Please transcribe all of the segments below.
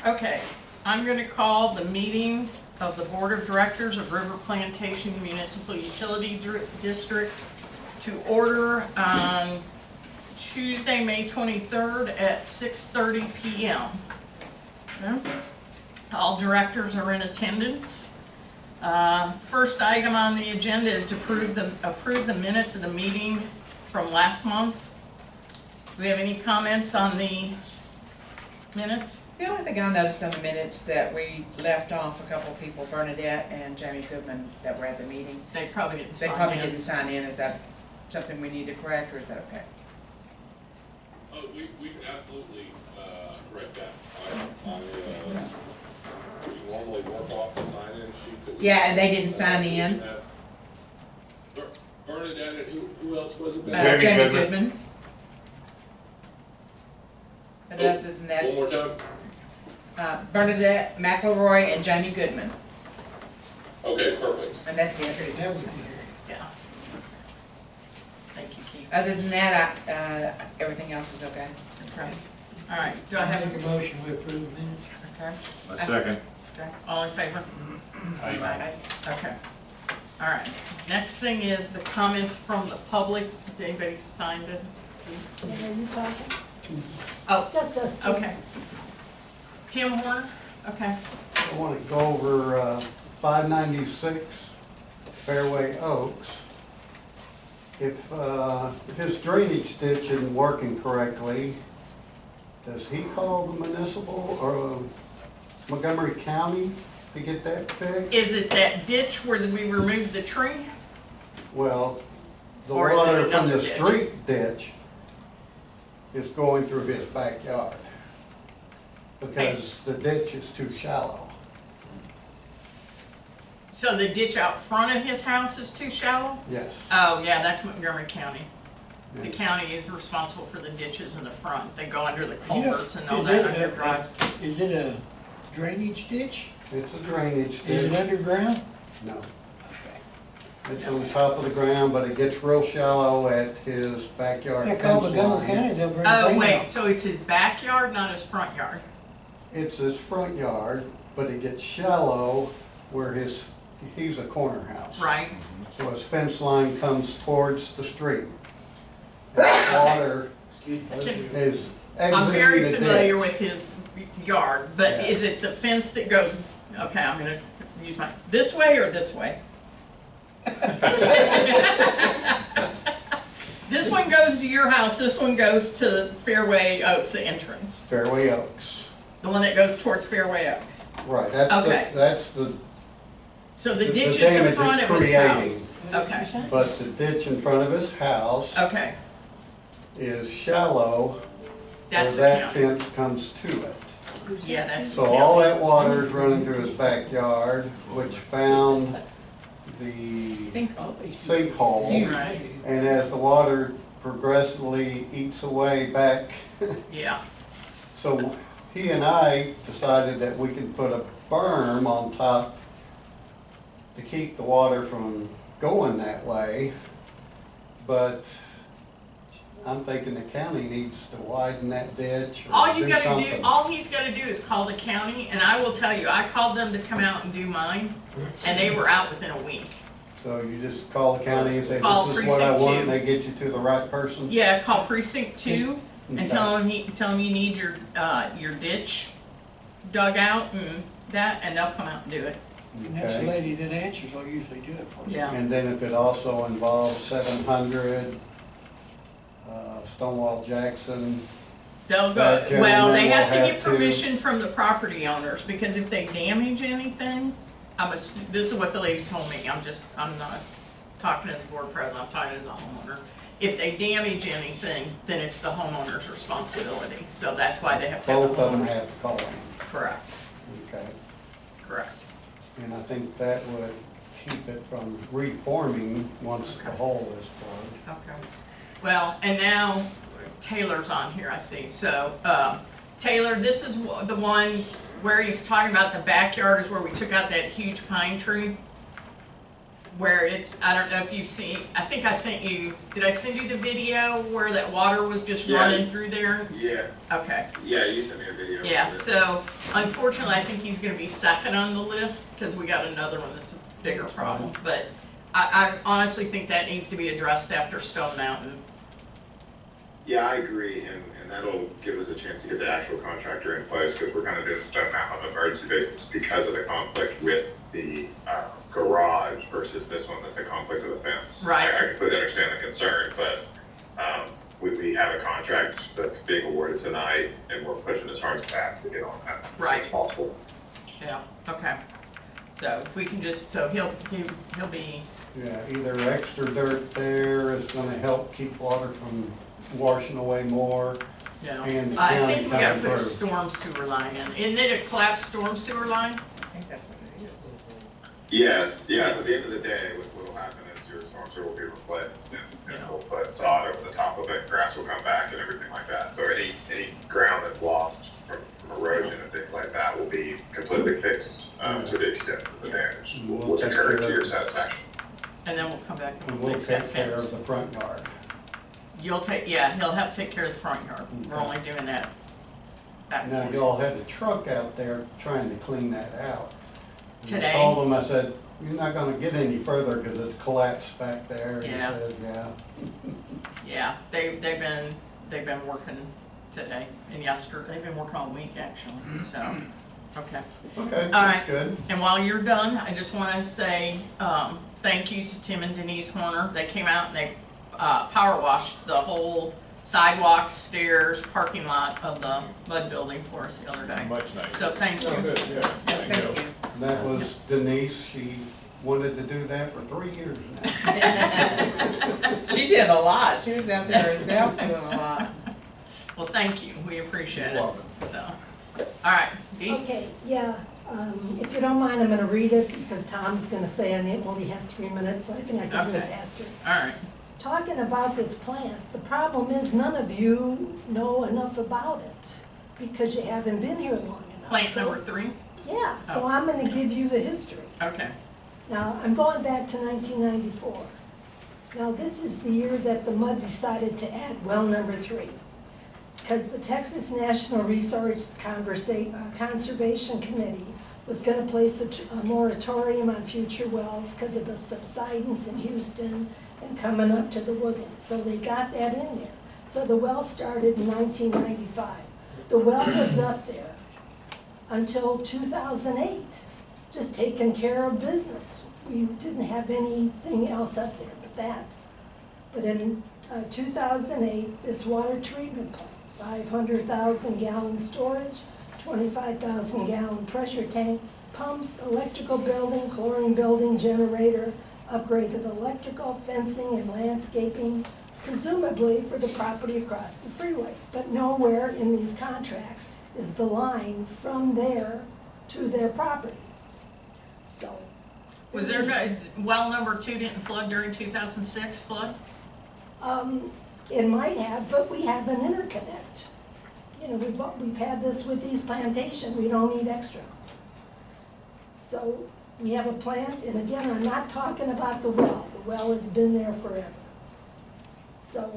Okay, I'm going to call the meeting of the Board of Directors of River Plantation Municipal Utility District to order on Tuesday, May 23rd at 6:30 p.m. Okay. All directors are in attendance. First item on the agenda is to approve the minutes of the meeting from last month. Do we have any comments on the minutes? The only thing I noticed on the minutes that we left off a couple of people, Bernadette and Jamie Goodman, that were at the meeting. They probably didn't sign in. They probably didn't sign in. Is that something we need to correct, or is that okay? We can absolutely correct that. We normally work off the sign-in sheet that we... Yeah, and they didn't sign in. Bernadette, and who else was it? Jamie Goodman. But other than that, one more time. Bernadette McElroy and Jamie Goodman. Okay, perfect. And that's it. Yeah. Thank you, Keith. Other than that, everything else is okay. Okay. All right. Do I have Make a motion we approve minutes? Okay. A second. Okay. All in favor? Aye. Okay. All right. Next thing is the comments from the public. Has anybody signed it? Oh, Just us. okay. Tim Horner? Okay. I want to go over 596 Fairway Oaks. If his drainage ditch isn't working correctly, does he call the municipal or Montgomery County to get that fixed? Is it that ditch where we removed the tree? Well, the Or is it water from another the ditch? street ditch is going through his backyard because the ditch is too shallow. So the ditch out front of his house is too shallow? Yes. Oh, yeah, that's Montgomery County. The Yes. county is responsible for the ditches in the front. They go under the You know, culverts and all is that it under a- drives. Is it a drainage ditch? It's a drainage Is it ditch. underground? No. It's on top of the ground, but it gets real shallow at his backyard They call fence Montgomery County, line. they'll bring Oh, clean wait, out. so it's his backyard, not his front yard? It's his front yard, but it gets shallow where he's a corner house. Right? So his fence line comes towards the street. And water is I'm very exiting the familiar ditch. with his yard, but Yeah. is it the fence that goes, okay, I'm gonna use my, this way or this way? This one goes to your house, this one goes to Fairway Oaks entrance. Fairway Oaks. The one that goes towards Fairway Oaks. Right, Okay. that's the, So the The ditch in the damage front it's of his creating. house. Okay, but the ditch in front of his house okay, is shallow where that's the that county. fence comes to it. Yeah, that's the So all county. that water is running through his backyard, which found the Sinkhole. sinkhole. Right, And as the water progressively eats away back, yeah, so he and I decided that we could put a berm on top to keep the water from going that way. But I'm thinking the county needs to widen that ditch all or you do gotta something. do, all he's gotta do is call the county, and I will tell you, I called them to come out and do mine, and they were out within a week. So you just call the county and say, Call this is what I precinct want, 2. and they get you to the right person? Yeah, call precinct 2 and Okay. tell him you need your ditch dug out and that, and they'll come out and do it. And that's the Okay. lady that answers, will usually do it for you. Yeah. And then if it also involves 700, Stonewall Jackson, They'll That go, well, they gentleman have to will get have to- permission from the property owners, because if they damage anything, this is what the lady told me, I'm not talking as a board president, I'm talking as a homeowner. If they damage anything, then it's the homeowner's responsibility, so that's why they have to have both the of them homeowners. have to call him. Correct, Okay. correct. And I think that would keep it from reforming once the hole is plugged. Okay. Well, and now Taylor's on here, I see. So, Taylor, this is the one where he's talking about the backyard is where we took out that huge pine tree. where it's, I don't know if you've seen, I think I sent you, did I send you the video where that water was just Yeah. running through there? Yeah, Okay, yeah, you sent me a video. yeah, of it. so unfortunately, I think he's gonna be second on the list, because we got another one that's a bigger problem, but I honestly think that needs to be addressed after Stone Mountain. Yeah, I agree, and that'll give us a chance to get the actual contractor in place, because we're kind of doing stuff now on an emergency basis because of the conflict with the garage versus this one that's a conflict with the fence. Right. I completely understand the concern, but we have a contract that's being awarded tonight, and we're pushing as hard as fast to get on that as soon Right. as possible. Yeah, okay. So if we can just, so he'll be, Yeah, either extra dirt there is gonna help keep water from washing away more. you know, And the I county think we gotta coming put a through. storm sewer line in. Isn't it a collapsed storm sewer line? I think that's what it is. Yes, at the end of the day, what will happen is your storm sewer will be replaced, and Yeah. we'll put sod over the top of it, grass will come back and everything like that. So any ground that's lost from erosion and things like that will be completely fixed, to the extent of the damage We'll will take occur care to your of- satisfaction. And then we'll come back And and we'll fix that take care of fence. the front yard. You'll take, yeah, he'll have to take care of the front yard. We're Okay. only doing that. That Now, portion. y'all had a truck out there trying to clean that out. And Today? I told them, I said, you're not gonna get any further because it's collapsed back there. He Yeah. said, yeah. Yeah, they've been working today and yesterday. They've been working all week actually, so, okay. Okay, All that's right. good. And while you're done, I just want to say thank you to Tim and Denise Horner. They came out and they power washed the whole sidewalk, stairs, parking lot of the mud building for us the other day. Much nicer. So thank you. Oh, good, yeah, thank you. That was Denise, she wanted to do that for 3 years now. She did a lot. She was out there herself doing a lot. Well, thank you. We appreciate You're it. welcome. So, all right, Dee? Okay, yeah, if you don't mind, I'm gonna read it because Tom's gonna say I only have 3 minutes, so I think I can do it Okay. faster. All right. Talking about this plant, the problem is none of you know enough about it because you haven't been here long enough. Plant So- number 3? Yeah, so Oh. I'm gonna give you the history. Okay. Now, I'm going back to 1994. Now, this is the year that the MUD decided to add well number 3. Because the Texas National Resource Conservation Committee was gonna place a moratorium on future wells because of the subsidence in Houston and coming up to the woodlands. So they got that in there. So the well started in 1995. The well was up there until 2008, just taking care of business. We didn't have anything else up there but that. But in 2008, this water treatment plant, 500,000 gallon storage, 25,000 gallon pressure tank, pumps, electrical building, chlorine building, generator, upgraded electrical, fencing, and landscaping, presumably for the property across the freeway. But nowhere in these contracts is the line from there to their property. So. Was there no, well number 2 didn't flood during 2006 flood? It might have, but we have an interconnect. You know, we've had this with these plantations, we don't need extra. So we have a plant, and again, I'm not talking about the well. The well has been there forever. So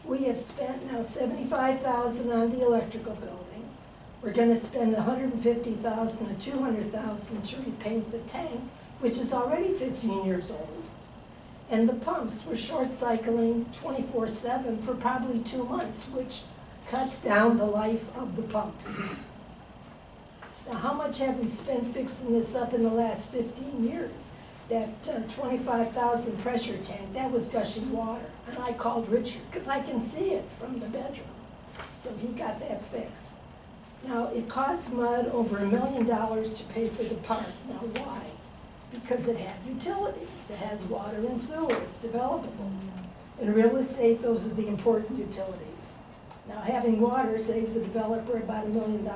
we have spent now $75,000 on the electrical building. We're gonna spend $150,000 to $200,000 to repaint the tank, which is already 15 years old. And the pumps, we're short cycling 24/7 for probably 2 months, which cuts down the life of the pumps. Now, how much have we spent fixing this up in the last 15 years? That 25,000 pressure tank, that was gushing water. And I called Richard, because I can see it from the bedroom. So he got that fixed. Now, it costs MUD over $1 million to pay for the park. Now, why? Because it had utilities. It has water and sewer. It's developable. In real estate, those are the important utilities. Now, having water saves the developer about $1 million.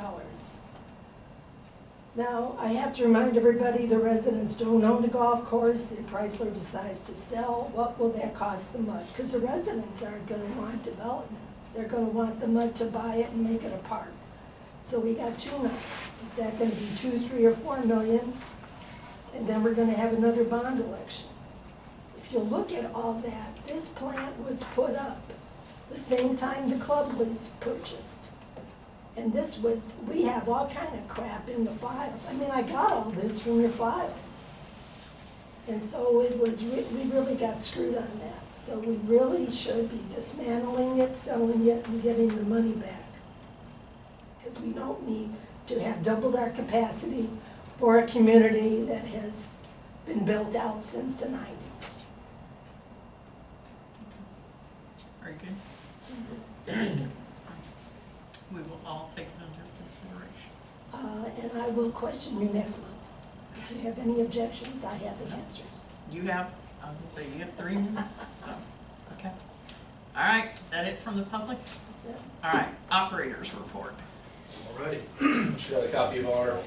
Now, I have to remind everybody, the residents don't own the golf course. If Chrysler decides to sell, what will that cost the MUD? Because the residents aren't going to want development. They're going to want the MUD to buy it and make it a park. So we got 2 numbers. Is that going to be 2, 3, or 4 million? and then we're gonna have another bond election. If you look at all that, this plant was put up the same time the club was purchased. And this was, we have all kind of crap in the files. I mean, I got all this from your files. And so it was, we really got screwed on that. So we really should be dismantling it, selling it, and getting the money back. Because we don't need to have doubled our capacity for a community that has been built out since the 90s. Very good. We will all take it under consideration. And I will question you next month. If you have any objections, I have the answers. You have, I was gonna say, you have 3 minutes, so, okay. All right, that it from the public? That's it. All right, operators report. Alrighty, just got a copy of our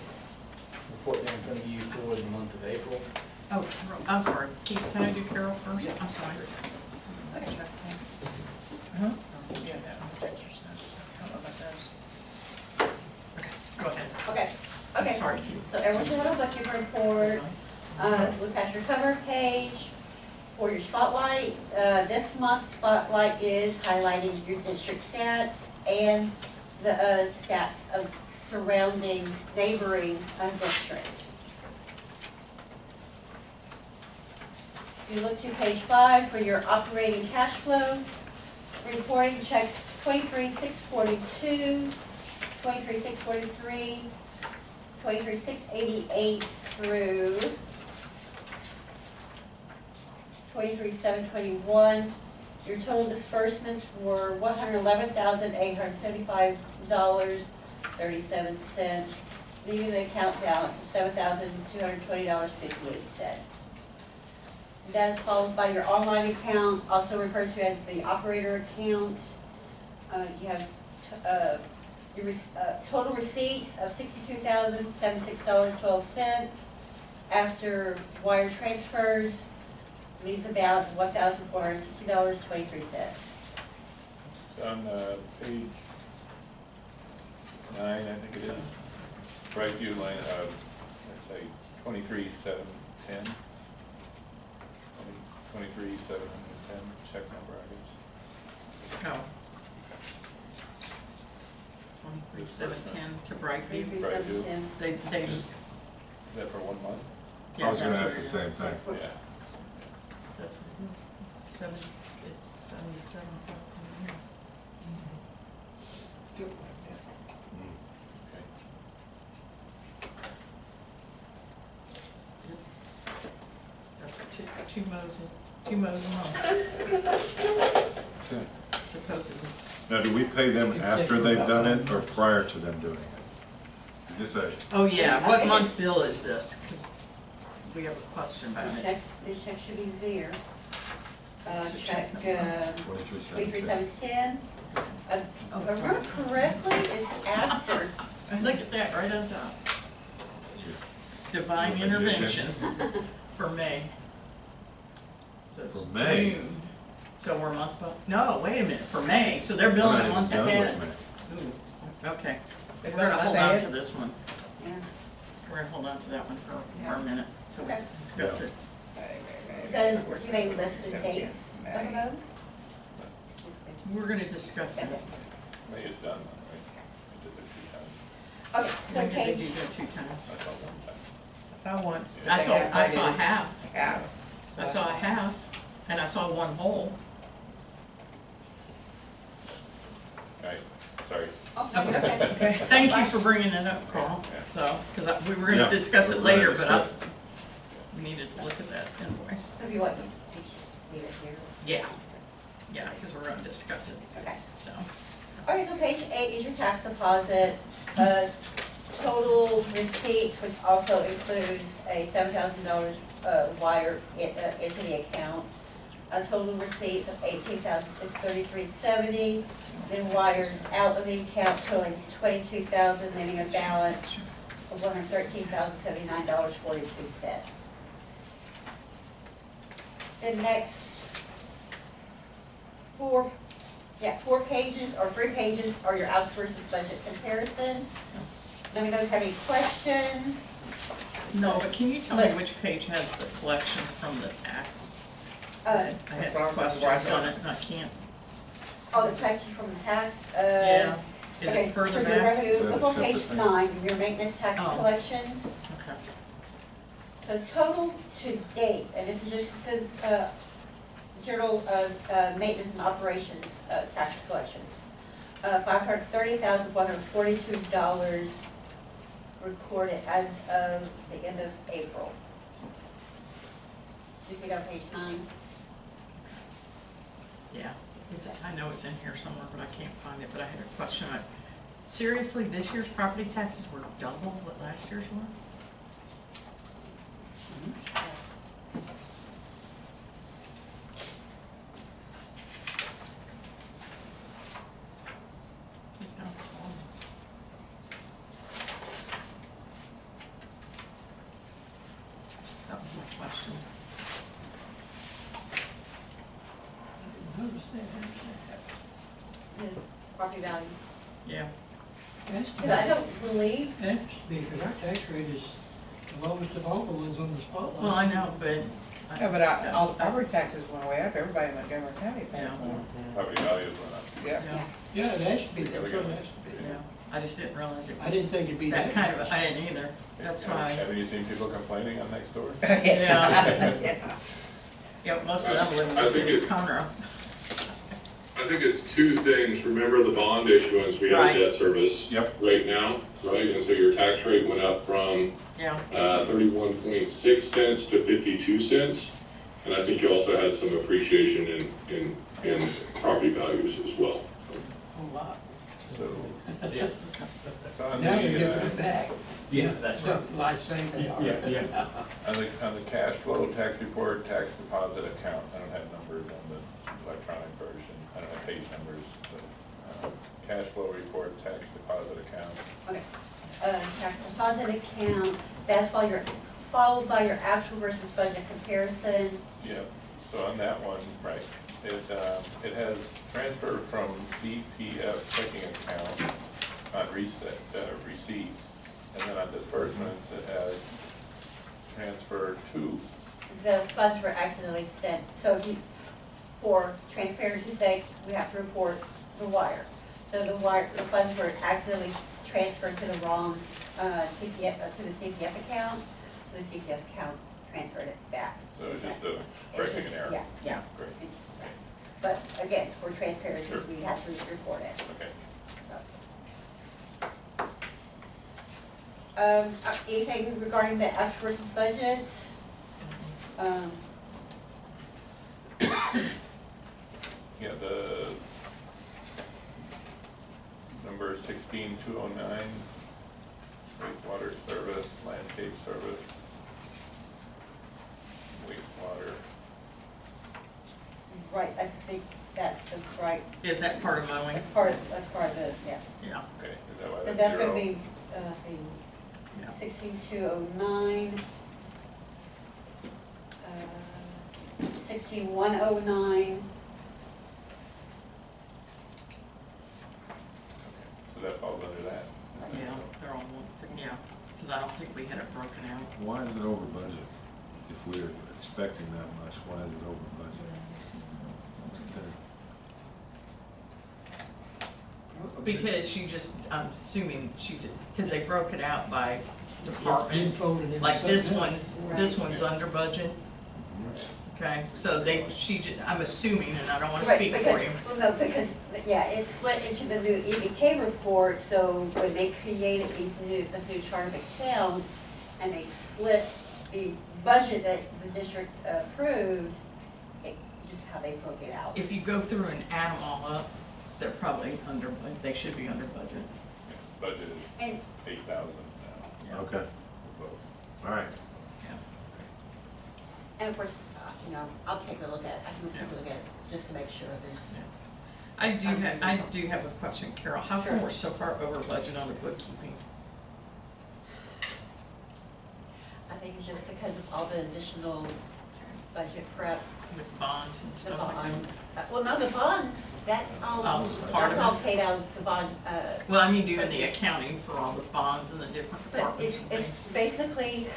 report there in front of you for the month of April. Oh, Carol, I'm sorry, Keith, can I do Carol first? I'm sorry. Okay. Uh-huh. Yeah, that one. How about those? Okay, go ahead. Okay, I'm okay. sorry, Keith. So everyone should have a budget report. Look at your cover page for your spotlight. This month's spotlight is highlighting your district stats and the stats of surrounding neighboring districts. If you look to page 5 for your operating cash flow, reporting checks 23,642, 23,643, 23,688 through 23,721. Your total disbursements were $111,875.37, leaving the account balance of $7,220.58. That is followed by your online account, also referred to as the operator account. You have your total receipts of $62,076.12 after wire transfers, leaves a balance of $1,460.23. On page 9, I think it is, right view line, let's say 23,710. 23,710 check number, I guess. Oh. 23,710 to Brightview. 23,710. They, Is that for 1 month? yeah, I was gonna that's ask what the it same is. thing. Yeah. That's what it is. It's 77. Okay. That's what two mows a month, Okay. supposedly. Now, do we pay them after they've done it or prior to them doing it? Is this a, Oh, yeah, I what think month bill is this? Because we have a question about it. This check should be there. It's a Check check 23,710. Oh, If I remember correctly, it's after. Look at that, right on top. Divine Magician. intervention for May. So it's For May? June. So we're a month, no, wait a minute, for May, so they're billing a month ahead. Ooh, okay. We're gonna hold on to this one. Yeah. We're gonna hold on to that one for a minute till we Okay. discuss it. So do they list the dates of those? We're gonna discuss it. May is done, right? I did it 2 times. Okay, so When did they page, do that 2 times? I saw 1 time. I saw once. I saw a half. Yeah. I saw a half, and I saw 1 whole. Right, sorry. okay. Thank you for bringing it up, Carl. So, because we were Yeah, gonna discuss it we're gonna later, but I discuss needed to look at that invoice. So if you want, leave it here. Yeah, because we're gonna discuss it, Okay. so. Okay, so page 8 is your tax deposit, total receipts, which also includes a $7,000 wire into the account. Total receipts of $18,633.70, then wires out of the account totaling $22,000, leaving a balance of $113,079.42. The next 4 pages or 3 pages are your out versus budget comparison. let me know if you have any questions. No, but can you tell me which page has the collections from the tax? I had questions on it, and I can't. Oh, the tax from the tax? Yeah, is Okay, it further for your back? revenue, Is that look a on page separate thing? 9, your maintenance tax Oh. collections. Okay. So total to date, and this is just the general maintenance and operations tax collections, $530,142 recorded as of the end of April. You see that on page 9? Yeah, I know it's in here somewhere, but I can't find it, but I had a question. Seriously, this year's property taxes were double what last year's were? That was my question. Notice that, Property values. Yeah. That's But I don't believe, That's because our tax rate is the lowest of all the ones on the spotlight. Well, I know, but. Yeah, but all the property taxes went way up, everybody in Montgomery County paid Yeah. more. Property values went up. Yeah. Yeah, it has to be, that's what it has to be. Yeah, I just didn't realize it I was didn't think it'd be that that kind of, I didn't either. That's why. Haven't you seen people complaining on next door? Yeah. Yeah, most of them live in the I think city of it's- Conroe. I think it's two things. Remember the bond issuance, we have Right. debt service Yep. right now, right? And so your tax rate went up from Yeah, 31.6 cents to 52 cents. And I think you also had some appreciation in property values as well. a whole lot. So, Yeah, so on Now they're the, giving it back. yeah, that's right. Like saying they are. Yeah. on the cash flow, tax report, tax deposit account, I don't have numbers on the electronic version, I don't have page numbers, but, cash flow report, tax deposit account. okay, tax deposit account, that's while you're, followed by your actual versus budget comparison. Yep, so on that one, right, it has transfer from CPF checking account on receipts, and then on disbursements, it has transfer to. The funds were accidentally sent, so if you, for transparency's sake, we have to report the wire. So the funds were accidentally transferred to the wrong CPF, to the CPF account, so the CPF account transferred it back. So it's just a It's correcting just- an error. Yeah. Great, But again, for transparency, Sure. we have to report it. okay. Anything regarding the actual versus budget? Yeah, the number 16209, wastewater service, landscape service, wastewater. Right, I think that's the right, is that part of mowing? that's part of the, yes. Yeah. Okay, is that why But that's that's zero? gonna be, let's see, Yeah. 16209, 16109, So that falls under that? Yeah, they're all one thing, yeah, because I don't think we had it broken out. Why is it over budget? If we're expecting that much, why is it over budget? Because she just, I'm assuming she did, because they broke it out by It's department. been folded into Like this something else. this one's under budget, okay? So I'm assuming, and I don't want to Right, speak because- for you. Well, no, because, yeah, it's split into the new EBK report, so when they created this new chart of accounts, and they split the budget that the district approved, just how they broke it out. If you go through and add them all up, they're probably under, they should be under budget. Yeah, budget is And 8,000 now. Okay, for both. all right. And of course, I'll take a look at it, I can take a look at it, just to make sure there's, I do have a question, Carol. How come Sure. we're so far over budget on the bookkeeping? I think it's just because of all the additional budget prep, With bonds and the stuff like bonds. that. Well, no, the bonds, that's all, Oh, part of that's all it. paid out of the bond, Well, I mean, doing the accounting for all the bonds and the different but departments and it's things. basically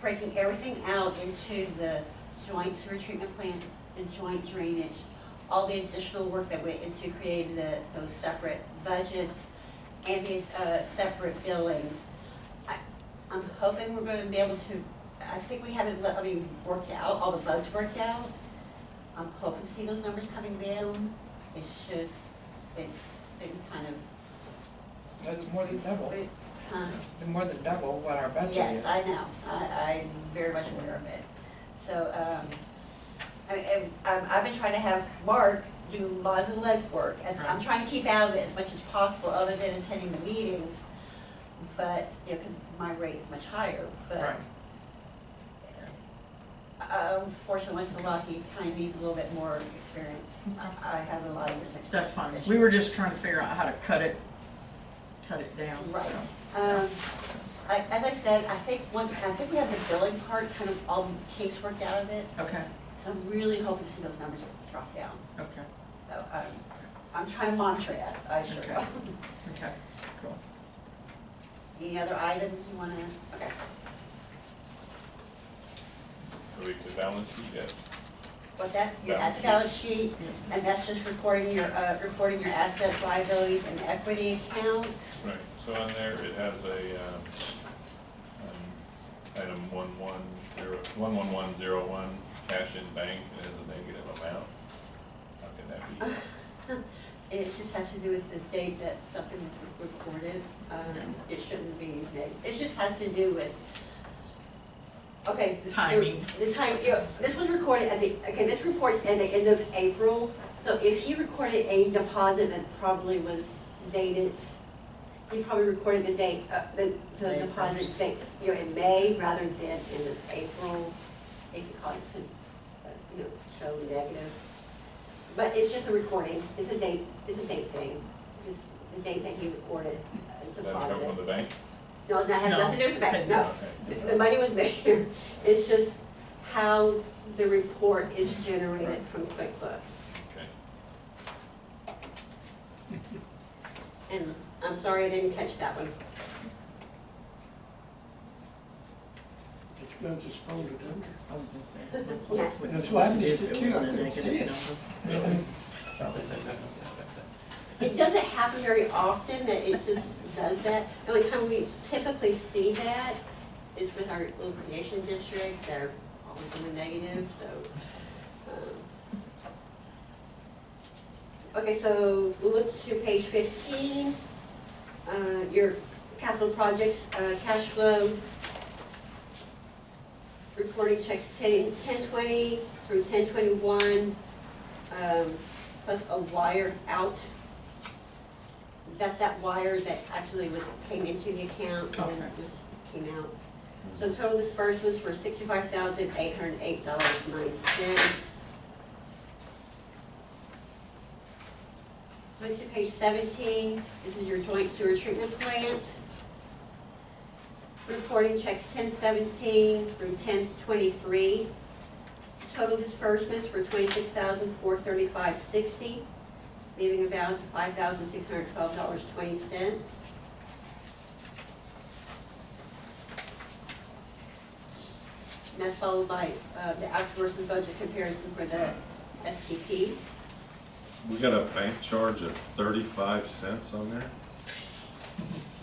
breaking everything out into the joint sewer treatment plant, the joint drainage, all the additional work that went into creating those separate budgets and the separate billings. I'm hoping we're gonna be able to, I think we haven't, worked out, all the bugs worked out. I'm hoping to see those numbers coming down. It's just, it's been kind of, That's more than double. It's more than double what our budget is. yes, I know, I'm very much aware of it. So, I've been trying to have Mark do a lot of the legwork, I'm trying to keep out of it as much as possible, other than attending the meetings. But, 'cause my rate is much higher, but Right. unfortunately, Mr. Rocky kind of needs a little bit more experience. Okay. I have a lot of years' experience. That's fine. We were just trying to figure out how to cut it down, Right. so. As I said, I think we have the billing part, kind of all the kinks worked out of it. Okay, So I'm really hoping to see those numbers drop down. okay, So I'm trying to monitor it, I sure Okay. will. okay, cool. Any other items you want to, okay. So we could balance sheet yet? But you're at the balance sheet, and that's just reporting your assets, liabilities, and equity accounts. Right, so on there, it has a, item 11101, cash in bank, it has a negative amount. How can that be? It just has to do with the date that something was recorded. It shouldn't be negative. It just has to do with, okay. Timing. The time, this was recorded this report's at the end of April. So if he recorded a deposit that probably was dated, he probably recorded the date, the May deposit 1st. date, in May rather than in this April. It could cause it to, show negative. But it's just a recording, it's a date thing, just the date that he recorded Does that come from deposit. the bank? No, that has No. nothing to do with the bank, no. Okay. The money was there, it's just how the report is generated from QuickBooks. Okay. And I'm sorry I didn't catch that one. It's got just folded under. I was gonna say. Yeah. That's why I missed it too, I couldn't see it. It doesn't happen very often that it just does that. The only time we typically see that is with our little creation districts, they're always in the negative, so. Okay, so we'll look to page 15, your capital projects, cash flow, reporting checks 1020 through 1021, plus a wire out. That's that wire that actually came into the account and then came out. So total disbursements were $65,808.09. Look to page 17, this is your joint sewer treatment plant. Reporting checks 1017 through 1023. Total disbursements were $26,435.60, leaving a balance of $5,612.20. And that's followed by the actual versus budget comparison for the STP. We got a bank charge of 35 cents on there?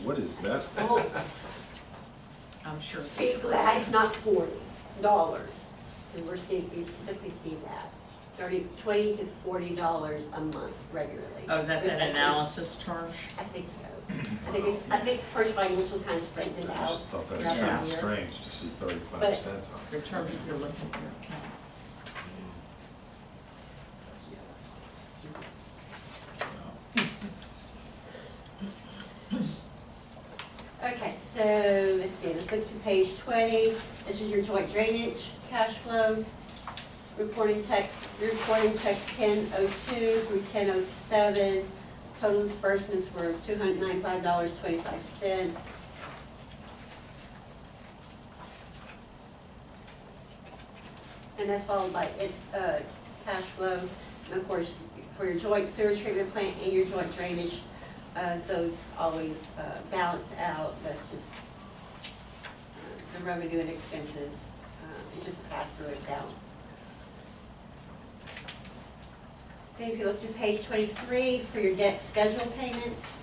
What is that? Oh, I'm sure it's be glad it's not $40, and we typically see that. $20 to $40 a month regularly. Oh, is that analysis charge? I think so. I think First Financial kind of spreads it I out. just thought that was throughout kind of the year. strange to see 35 But- cents on The charge if you're looking at your account. Okay, so let's see, let's look to page 20. This is your joint drainage cash flow. Reporting checks 1002 through 1007. Total disbursements were $295.25. and that's followed by its cash flow. And of course, for your joint sewer treatment plant and your joint drainage, those always balance out. That's just the revenue and expenses. It just pass through it down. Then if you look to page 23 for your debt schedule payments,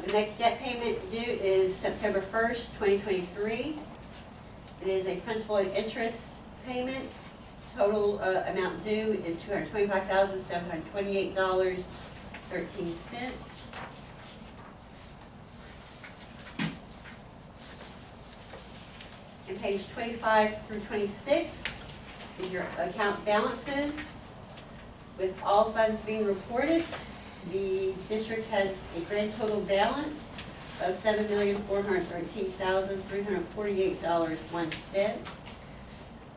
the next debt payment due is September 1st, 2023. It is a principal and interest payment. Total amount due is $225,728.13. And page 25 through 26 is your account balances. With all funds being reported, the district has a grand total balance of $7,413,348.01.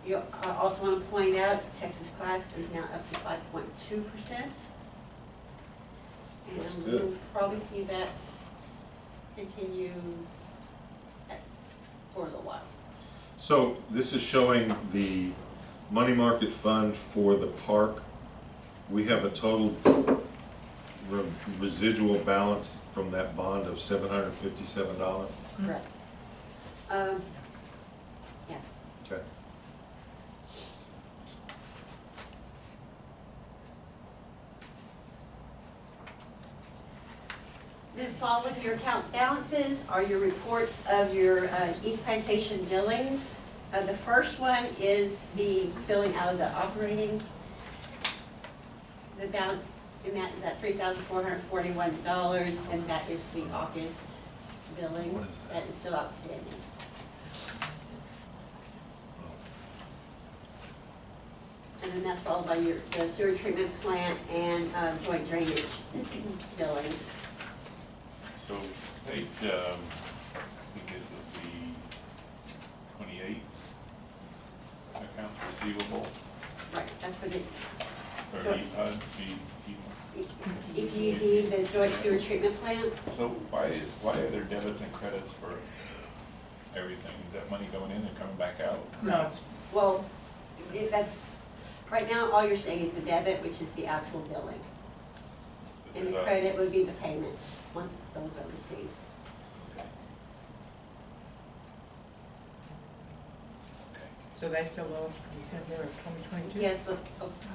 You also want to point out Texas class is now up to 5.2%. That's And good. we'll probably see that continue for a little while. So this is showing the money market fund for the park. We have a total residual balance from that bond of $757. Correct. Yes. Okay. Then following your account balances are your reports of your East Plantation billings. The first one is the billing out of the operating. The balance in that is at $3,441, and that is the August billing. What is That is still outstanding. And then that's followed by your the sewer treatment plant and joint drainage billings. So page, I think it would be 28, accounts receivable, Right, that's for the, 30, EPUD, the joint sewer treatment plant. So why are there debits and credits for everything? Is that money going in and coming back out? No, it's, Well, that's, right now, all you're saying is the debit, which is the actual billing. And the There's a- credit would be the payments, once those are received. Okay. Okay. So they still owe us for December of 2022? Yes, but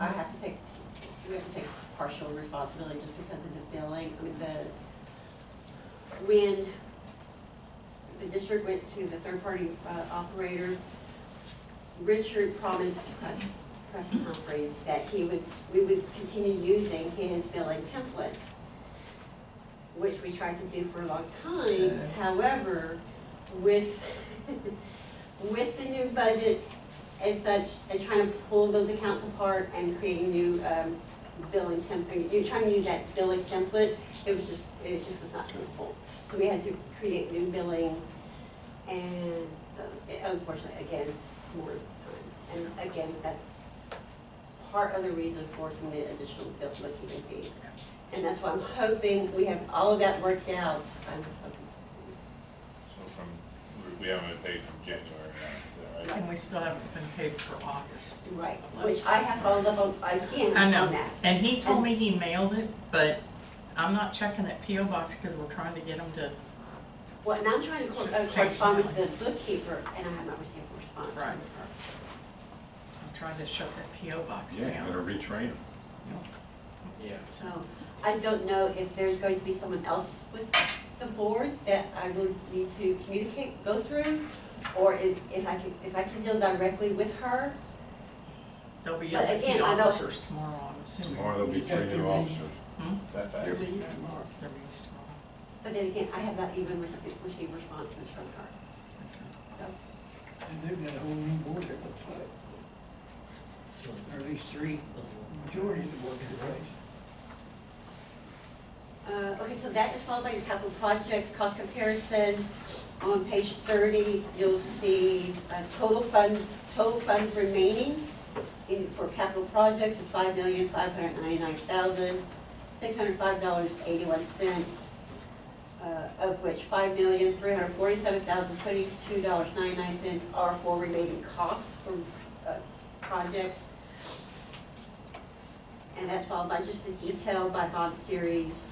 I have to take, we have to take partial responsibility just because of the billing. I mean, when the district went to the third-party operator, Richard promised Preston Humphreys that we would continue using his billing template, which we tried to do for a long time. However, with with the new budgets and such, and trying to pull those accounts apart and create new billing template, you're trying to use that billing template, it just was not doable. So we had to create new billing, and so unfortunately, again, more time. And again, that's part of the reason for some of the additional bookkeeping fees. And that's why I'm hoping we have all of that worked out. I'm hoping So we haven't been paid from January now, is that right? and we still haven't been paid for August. to. Right, which I have followed up on again I know, on that. and he told me he mailed it, but I'm not checking that PO box because we're trying to get him to, Well, and I'm trying to correspond with the bookkeeper, and I have not received a response from Right. her. I'm trying to shut that PO box Yeah, you down. better retrain them. Yeah. So I don't know if there's going to be someone else with the board that I would need to go through, or if I can deal directly with her. There'll be But other again, key I don't- officers tomorrow, I'm assuming. Tomorrow there'll be 3 new officers. Hmm? That They're fast? meeting tomorrow. There'll be tomorrow. But then again, I have not even received responses from her. So, And they've got a whole new board, it looks like. Or at least 3, majority of the board in place. okay, so that is followed by your capital projects cost comparison. On page 30, you'll see total funds remaining for capital projects is $5,599,605.81, of which $5,347,022.99 are for remaining costs for projects. And that's followed by just the detail by bond series,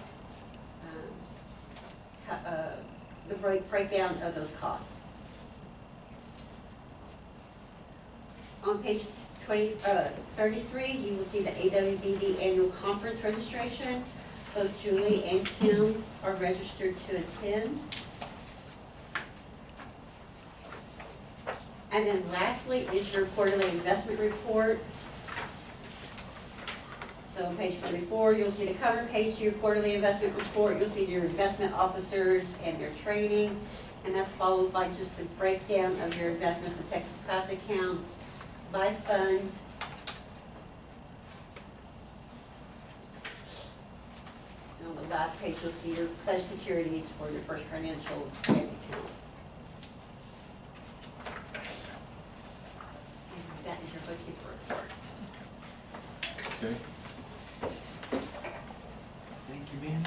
the breakdown of those costs. On page 33, you will see the AWBD annual conference registration. Both Julie and Tim are registered to attend. And then lastly is your quarterly investment report. So on page 34, you'll see the cover page to your quarterly investment report. You'll see your investment officers and their training. And that's followed by just the breakdown of your investments in Texas class accounts by fund. And on the last page, you'll see your pledged securities for your First Financial bank account. And that is your bookkeeper report. Okay. Thank you, Ben.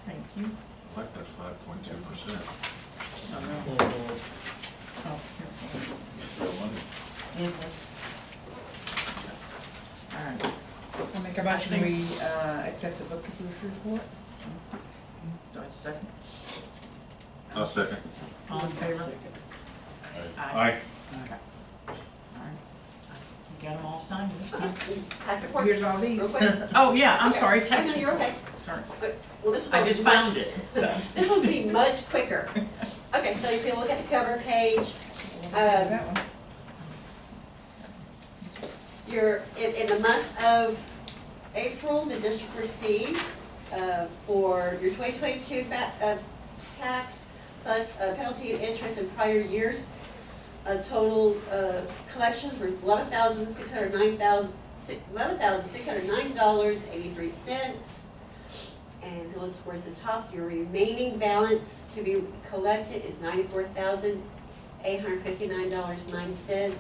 Thank you. I like that 5.2%. Oh, Real money. here. All right. I make a motion, we accept the bookkeeper's report. Do I have a second? I'll second. All in favor? Aye. Okay. All right. You got them all signed this time? Have to report Here's all these. real quick. Oh, yeah, I'm sorry, Oh, text no, me. you're okay. Sorry. Well, this I one just will be found it, so. This will be much quicker. Okay, so if you look at the cover page, That one. you're, in the month of April, the district received for your 2022 tax plus penalty and interest in prior years, total collections were $11,609.83. And if you look towards the top, your remaining balance to be collected is $94,859.09.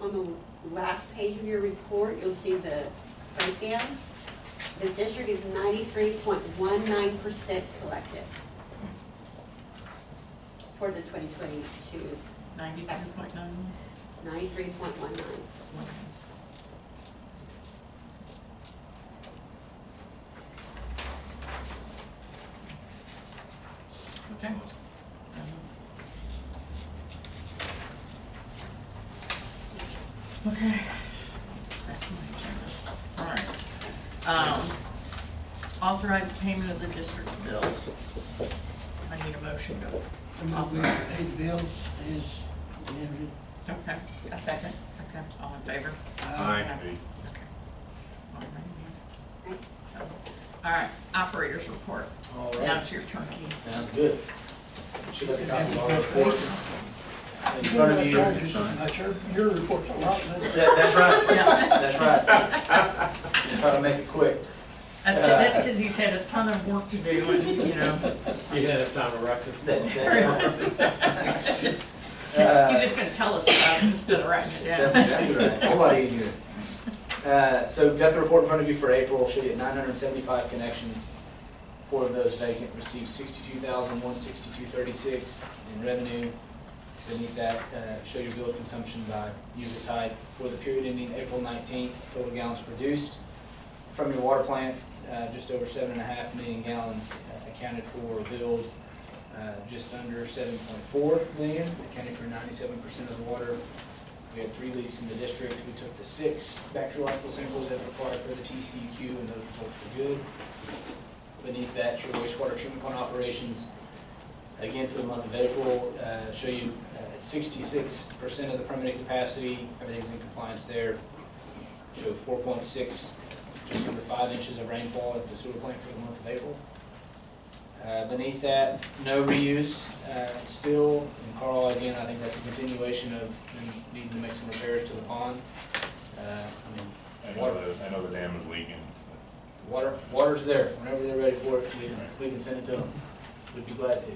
On the last page of your report, you'll see the breakdown. The district is 93.19% collected for the 2022, 93.9. 93.19. Okay. Okay. Back to my agenda. All right. Authorize payment of the district's bills. I need a motion to I move we pay the bills as presented. Okay, a second. Okay, all in favor? Aye. Okay. All right, yeah. All right, operators report. All Now right, it's your turn, Keith. sounds good. Should have a copy of our report in front of you. Your report's a lot less. That's right, Yeah. that's right. Try to make it quick. That's because he's had a ton of work to do and, you know. You didn't have time to write this. He's just gonna tell us about it instead of writing it That's down. exactly right, a whole lot easier. So got the report in front of you for April, showed you at 975 connections. 4 of those vacant received $62,162.36 in revenue. Beneath that, show your bill consumption by user type. For the period ending April 19th, total gallons produced from your water plants, just over 7.5 million gallons accounted for, billed just under 7.4 million, accounting for 97% of the water. We had 3 leaks in the district. We took the 6 bacteriological samples as required for the TCEQ, and those results were good. Beneath that, your wastewater treatment plant operations, again for the month of April, show you at 66% of the permitted capacity, everything's in compliance there. Show 4.6, just under 5 inches of rainfall at the sewer plant for the month of April. Beneath that, no reuse still, and Karl, again, I think that's a continuation of needing to make some repairs to the pond. I know the dam is leaking. Water's there, whenever they're ready for it, we can send it to them, we'd be glad to.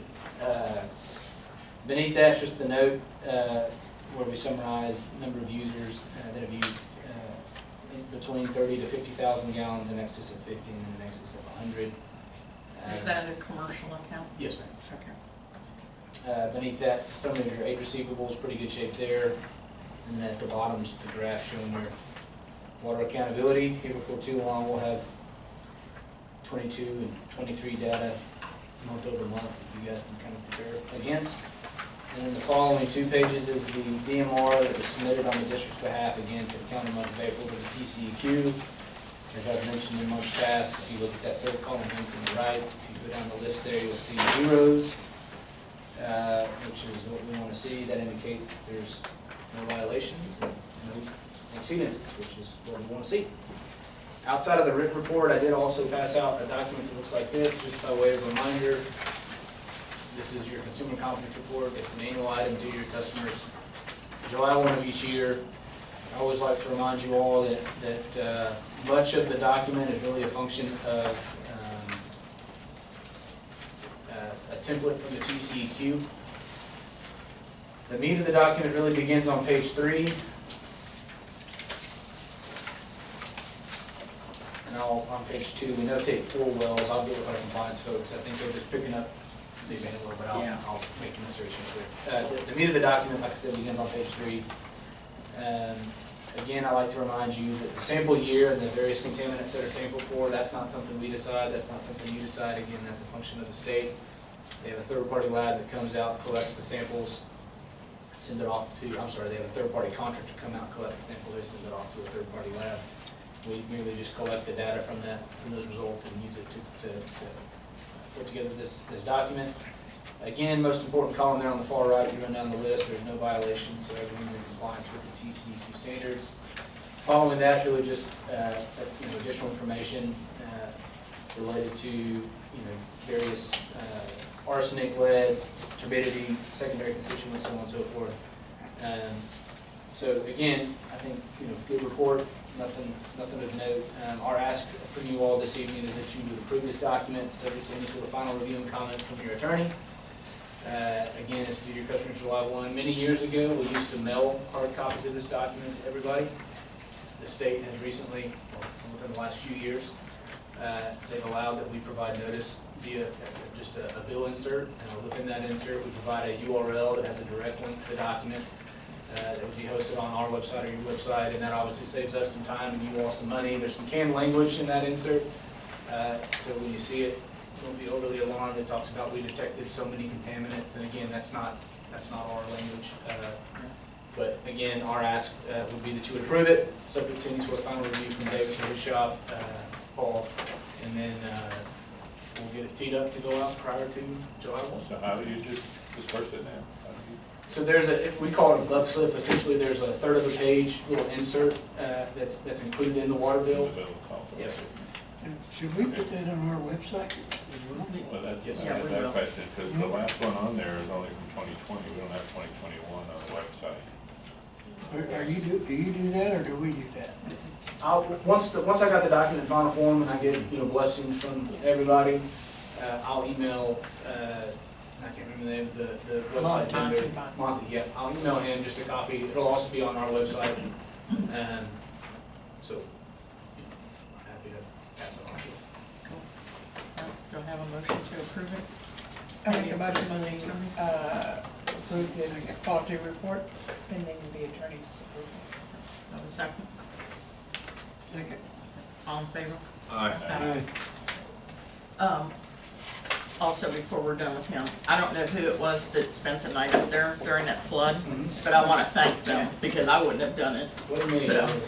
Beneath that's just the note where we summarize the number of users that have used between 30 to 50,000 gallons in excess of 50 and in excess of 100. Is that a commercial account? Yes, ma'am. Okay. Beneath that, some of your 8 receivables, pretty good shape there. And then at the bottom is the graph showing your water accountability. Here before too long, we'll have 22 and 23 data month over month that you guys can kind of compare against. And then the following 2 pages is the DMR that was submitted on the district's behalf, again, for the county month of April to the TCEQ. As I've mentioned in months past, if you look at that third column here from the right, if you go down the list there, you'll see zeros, which is what we want to see. That indicates that there's no violations and no exceedances, which is what we want to see. Outside of the written report, I did also pass out a document that looks like this, just by way of reminder. This is your consumer confidence report. It's an annual item to your customers. July 1 of each year. I always like to remind you all that much of the document is really a function of a template from the TCEQ. The meat of the document really begins on page 3. And on page 2, we notate 4 wells. I'll get with our compliance folks. I think they're just picking up the abandoned well, but I'll make the necessary change there. The meat of the document, like I said, begins on page 3. Again, I like to remind you that the sample year and the various contaminants that are sampled for, that's not something we decide, that's not something you decide. Again, that's a function of the state. They have a third-party lab that comes out, collects the samples, send it off to, they have a third-party contractor come out and collect the sample, they send it off to a third-party lab. We merely just collect the data from those results and use it to put together this document. Again, most important column there on the far right, you run down the list, there's no violations, so everything's in compliance with the TCEQ standards. Following that, really just additional information related to various arsenic, lead, turbidity, secondary constituents, so on and so forth. So again, I think good report, nothing of note. Our ask from you all this evening is that you would approve this document subject to any sort of final review and comment from your attorney. Again, it's due to your customers July 1. Many years ago, we used to mail hard copies of this document to everybody. The state has recently, within the last few years, they've allowed that we provide notice via just a bill insert. Within that insert, we provide a URL that has a direct link to the document that would be hosted on our website or your website, and that obviously saves us some time and you all some money. There's some canned language in that insert, so when you see it, don't be overly alarmed. It talks about we detected so many contaminants, and again, that's not our language. But again, our ask would be that you would approve it, subject to any sort of final review from David to his shop, Paul, and then we'll get it teed up to go out prior to July 1. So how do you disperse it now? So there's we call it a bug slip. Essentially, there's a third of the page little insert that's included in the water bill. Yes, sir. And should we put that on our website as well? Well, that's Yes, that question, because the last one on there is only from 2020. We don't have 2021 on the website. Do you do that, or do we do that? Once I got the document in final form and I get blessings from everybody, I'll email. I can't remember the name of the website. Monty, yeah. I'll email him just a copy. It'll also be on our website. So I'm happy to pass it on. Do I have a motion to approve it? I make a motion to approve this quality report pending the attorney's approval. Have a second? Second. All in favor? Aye. Also, before we're done with him, I don't know who it was that spent the night up there during that flood, but I want to thank them because I wouldn't have done it. What do you So- mean?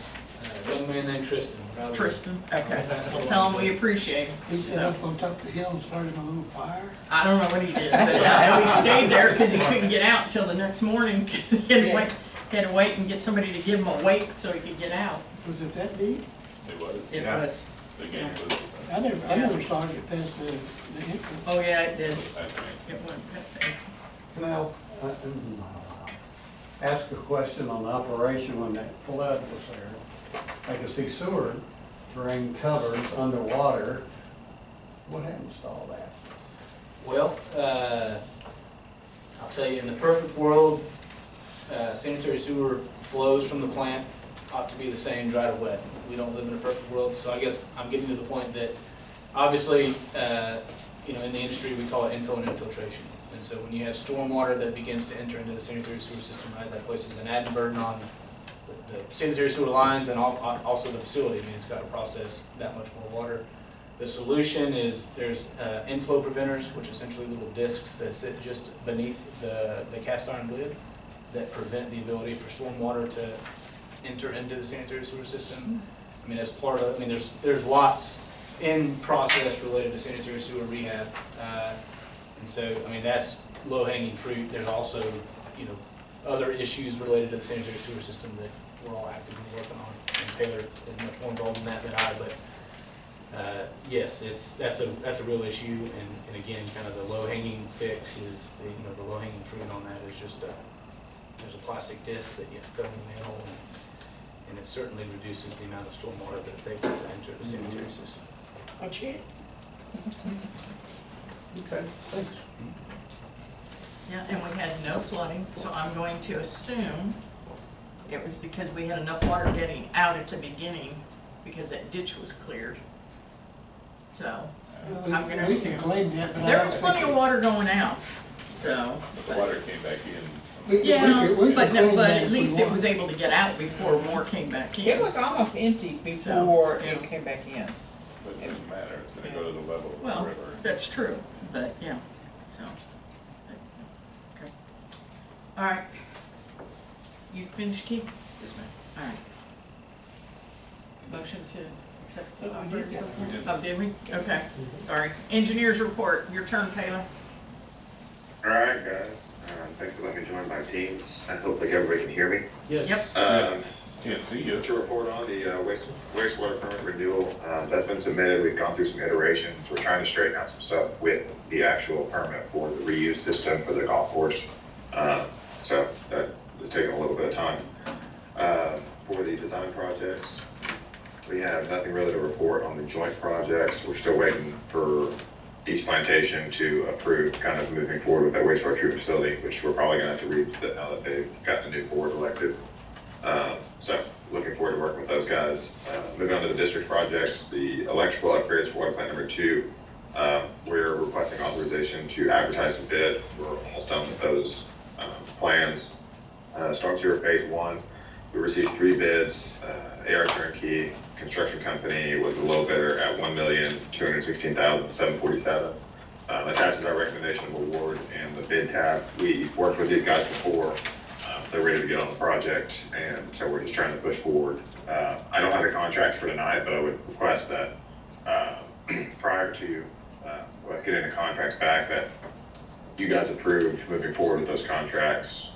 A young man named Tristan. Tristan, okay. Well, tell him we appreciate him. He set So, up on top of the hill and started a little fire. I don't know what he did, but I know he stayed there because he couldn't get out until the next morning because he had to wait and get somebody to give him a weight so he could get out. Was it that deep? It was. It was. The game was, I never saw it past the entrance. Oh, yeah, it did. I think. It went past the entrance. Now, ask a question on the operation when that flood was there. I could see sewer drain covers underwater. What happens to all that? Well, I'll tell you, in the perfect world, sanitary sewer flows from the plant ought to be the same dry to wet. We don't live in a perfect world, so I guess I'm getting to the point that obviously, in the industry we call it infill and infiltration. And so when you have storm water that begins to enter into the sanitary sewer system, right, that places an added burden on the sanitary sewer lines and also the facility. I mean, it's got to process that much more water. The solution is there's inflow preventers, which are essentially little discs that sit just beneath the cast iron lid that prevent the ability for storm water to enter into the sanitary sewer system. I mean, as part of, I mean, there's lots in process related to sanitary sewer rehab. And so, I mean, that's low-hanging fruit. There's also, you know, other issues related to the sanitary sewer system that we're all actively working on. And Taylor is much more involved in that than I, but yes, that's a real issue. And again, kind of the low-hanging fix is, the low-hanging fruit on that is just there's a plastic disc that you throw in the manhole, and it certainly reduces the amount of storm water that it's able to enter the sanitary system. Watch it. Okay, thanks. Yeah, and we had no flooding, so I'm going to assume it was because we had enough water getting out at the beginning because that ditch was cleared. So, I'm gonna We assume. can claim that, but I There don't was think plenty of water going out, so. But the water came back in. Yeah, we but, can claim that at if we least it want. was able to get out before more came back in. It was almost empty before it came back in. But it doesn't matter, it's gonna go to the level of the Well, river. that's true, but yeah, so. Okay. All right. You finished, Keith? Yes, ma'am. All right. Motion to accept the We did operator's that. report? We did. Oh, did we? Okay, sorry. Engineers report, your turn, Taylor. All right, guys. Thanks for letting me join my teams. I hope like everybody can hear me. Yes. Yep. Can't see you. To report on the wastewater permit renewal, that's been submitted. We've gone through some iterations. We're trying to straighten out some stuff with the actual permit for the reuse system for the golf course. So that is taking a little bit of time. For the design projects, we have nothing really to report on the joint projects. We're still waiting for East Plantation to approve kind of moving forward with that wastewater treatment facility, which we're probably gonna have to revisit now that they've got the new board elected. So looking forward to working with those guys. Moving on to the district projects, the electrical upgrades for water plant number 2. We're requesting authorization to advertise the bid. We're almost done with those plans. Storm sewer phase 1, we received 3 bids. AR Turnkey Construction Company was the low bidder at $1,216,747. Attached is our recommendation of award and the bid tab. We worked with these guys before. They're ready to get on the project, and so we're just trying to push forward. I don't have the contracts for tonight, but I would request that prior to us getting the contracts back, that you guys approve moving forward with those contracts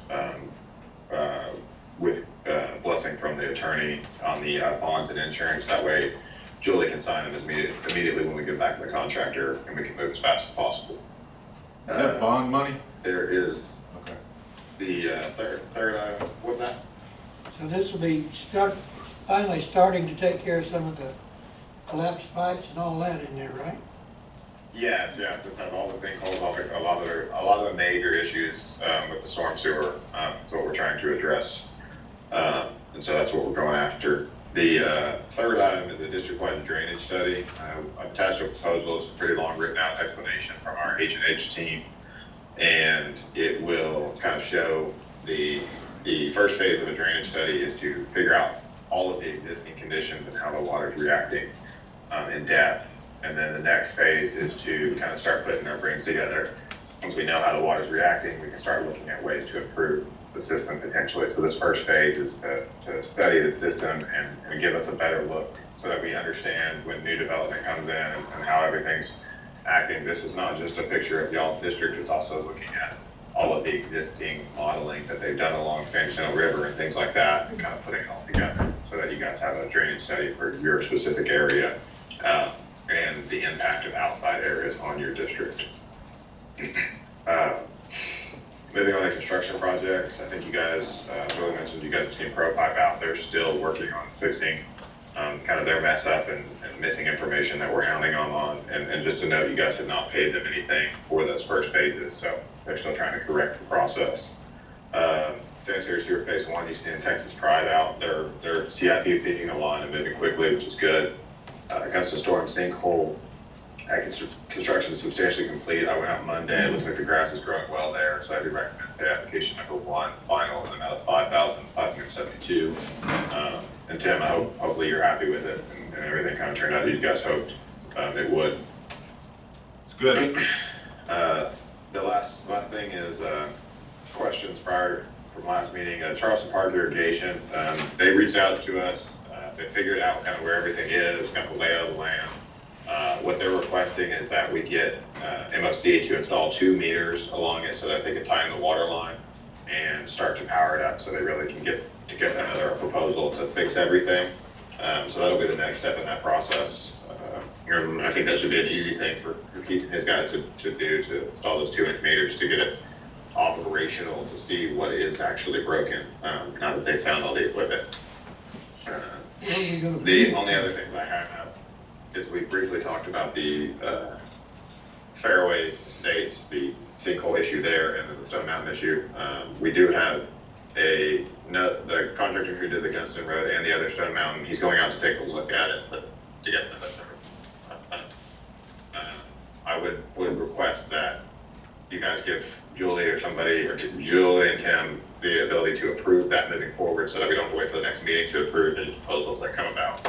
with blessing from the attorney on the bonds and insurance. That way, Julie can sign them immediately when we get back to the contractor, and we can move as fast as possible. Is that bond money? There is Okay. the third item. What's that? So this will be finally starting to take care of some of the collapsed pipes and all that in there, right? Yes. This has all the sinkholes, a lot of the major issues with the storm sewer. Is what we're trying to address, and so that's what we're going after. The third item is a district-wide drainage study. I've attached a proposal. It's a pretty long written-out explanation from our H&H team, and it will kind of show the first phase of a drainage study is to figure out all of the existing conditions and how the water is reacting in depth. And then the next phase is to kind of start putting our brains together. Once we know how the water is reacting, we can start looking at ways to improve the system potentially. So this first phase is to study the system and give us a better look so that we understand when new development comes in and how everything's acting. This is not just a picture of y'all's district, it's also looking at all of the existing modeling that they've done along San Jacinto River and things like that, and kind of putting it all together so that you guys have a drainage study for your specific area and the impact of outside areas on your district. Moving on to construction projects, I think you guys, Billy mentioned you guys have seen ProPipe out there still working on fixing kind of their mess up and missing information that we're hounding them on. And just to note, you guys have not paid them anything for those first phases, so they're still trying to correct the process. Sanitary sewer phase 1, you see in Texas Pride out, they're CIP picking a line and moving quickly, which is good. Comes to storm sinkhole. Construction is substantially complete. I went out Monday. It looks like the grass is growing well there, so I do recommend the application number 1 final in the amount of $5,572. And Tim, hopefully you're happy with it, and everything kind of turned out that you guys hoped it would. It's good. The last thing is questions prior from last meeting. Charleston Park Irrigation, they reached out to us. They figured out kind of where everything is, kind of the layout of the land. What they're requesting is that we get MOC to install 2 meters along it so that they can tie in the water line and start to power it up, so they really can get another proposal to fix everything. So that'll be the next step in that process. I think that should be an easy thing for Keith and his guys to do, to install those 2-inch meters to get it operational, to see what is actually broken, now that they've found all the equipment. The only other things I have is we briefly talked about the Fairway Estates, the sinkhole issue there, and then the Stone Mountain issue. We do have the contractor who did the Gunston Road and the other Stone Mountain, he's going out to take a look at it, but to get I would request that you guys give Julie or somebody, or Julie and Tim, the ability to approve that moving forward, so that we don't have to wait for the next meeting to approve any proposals that come about.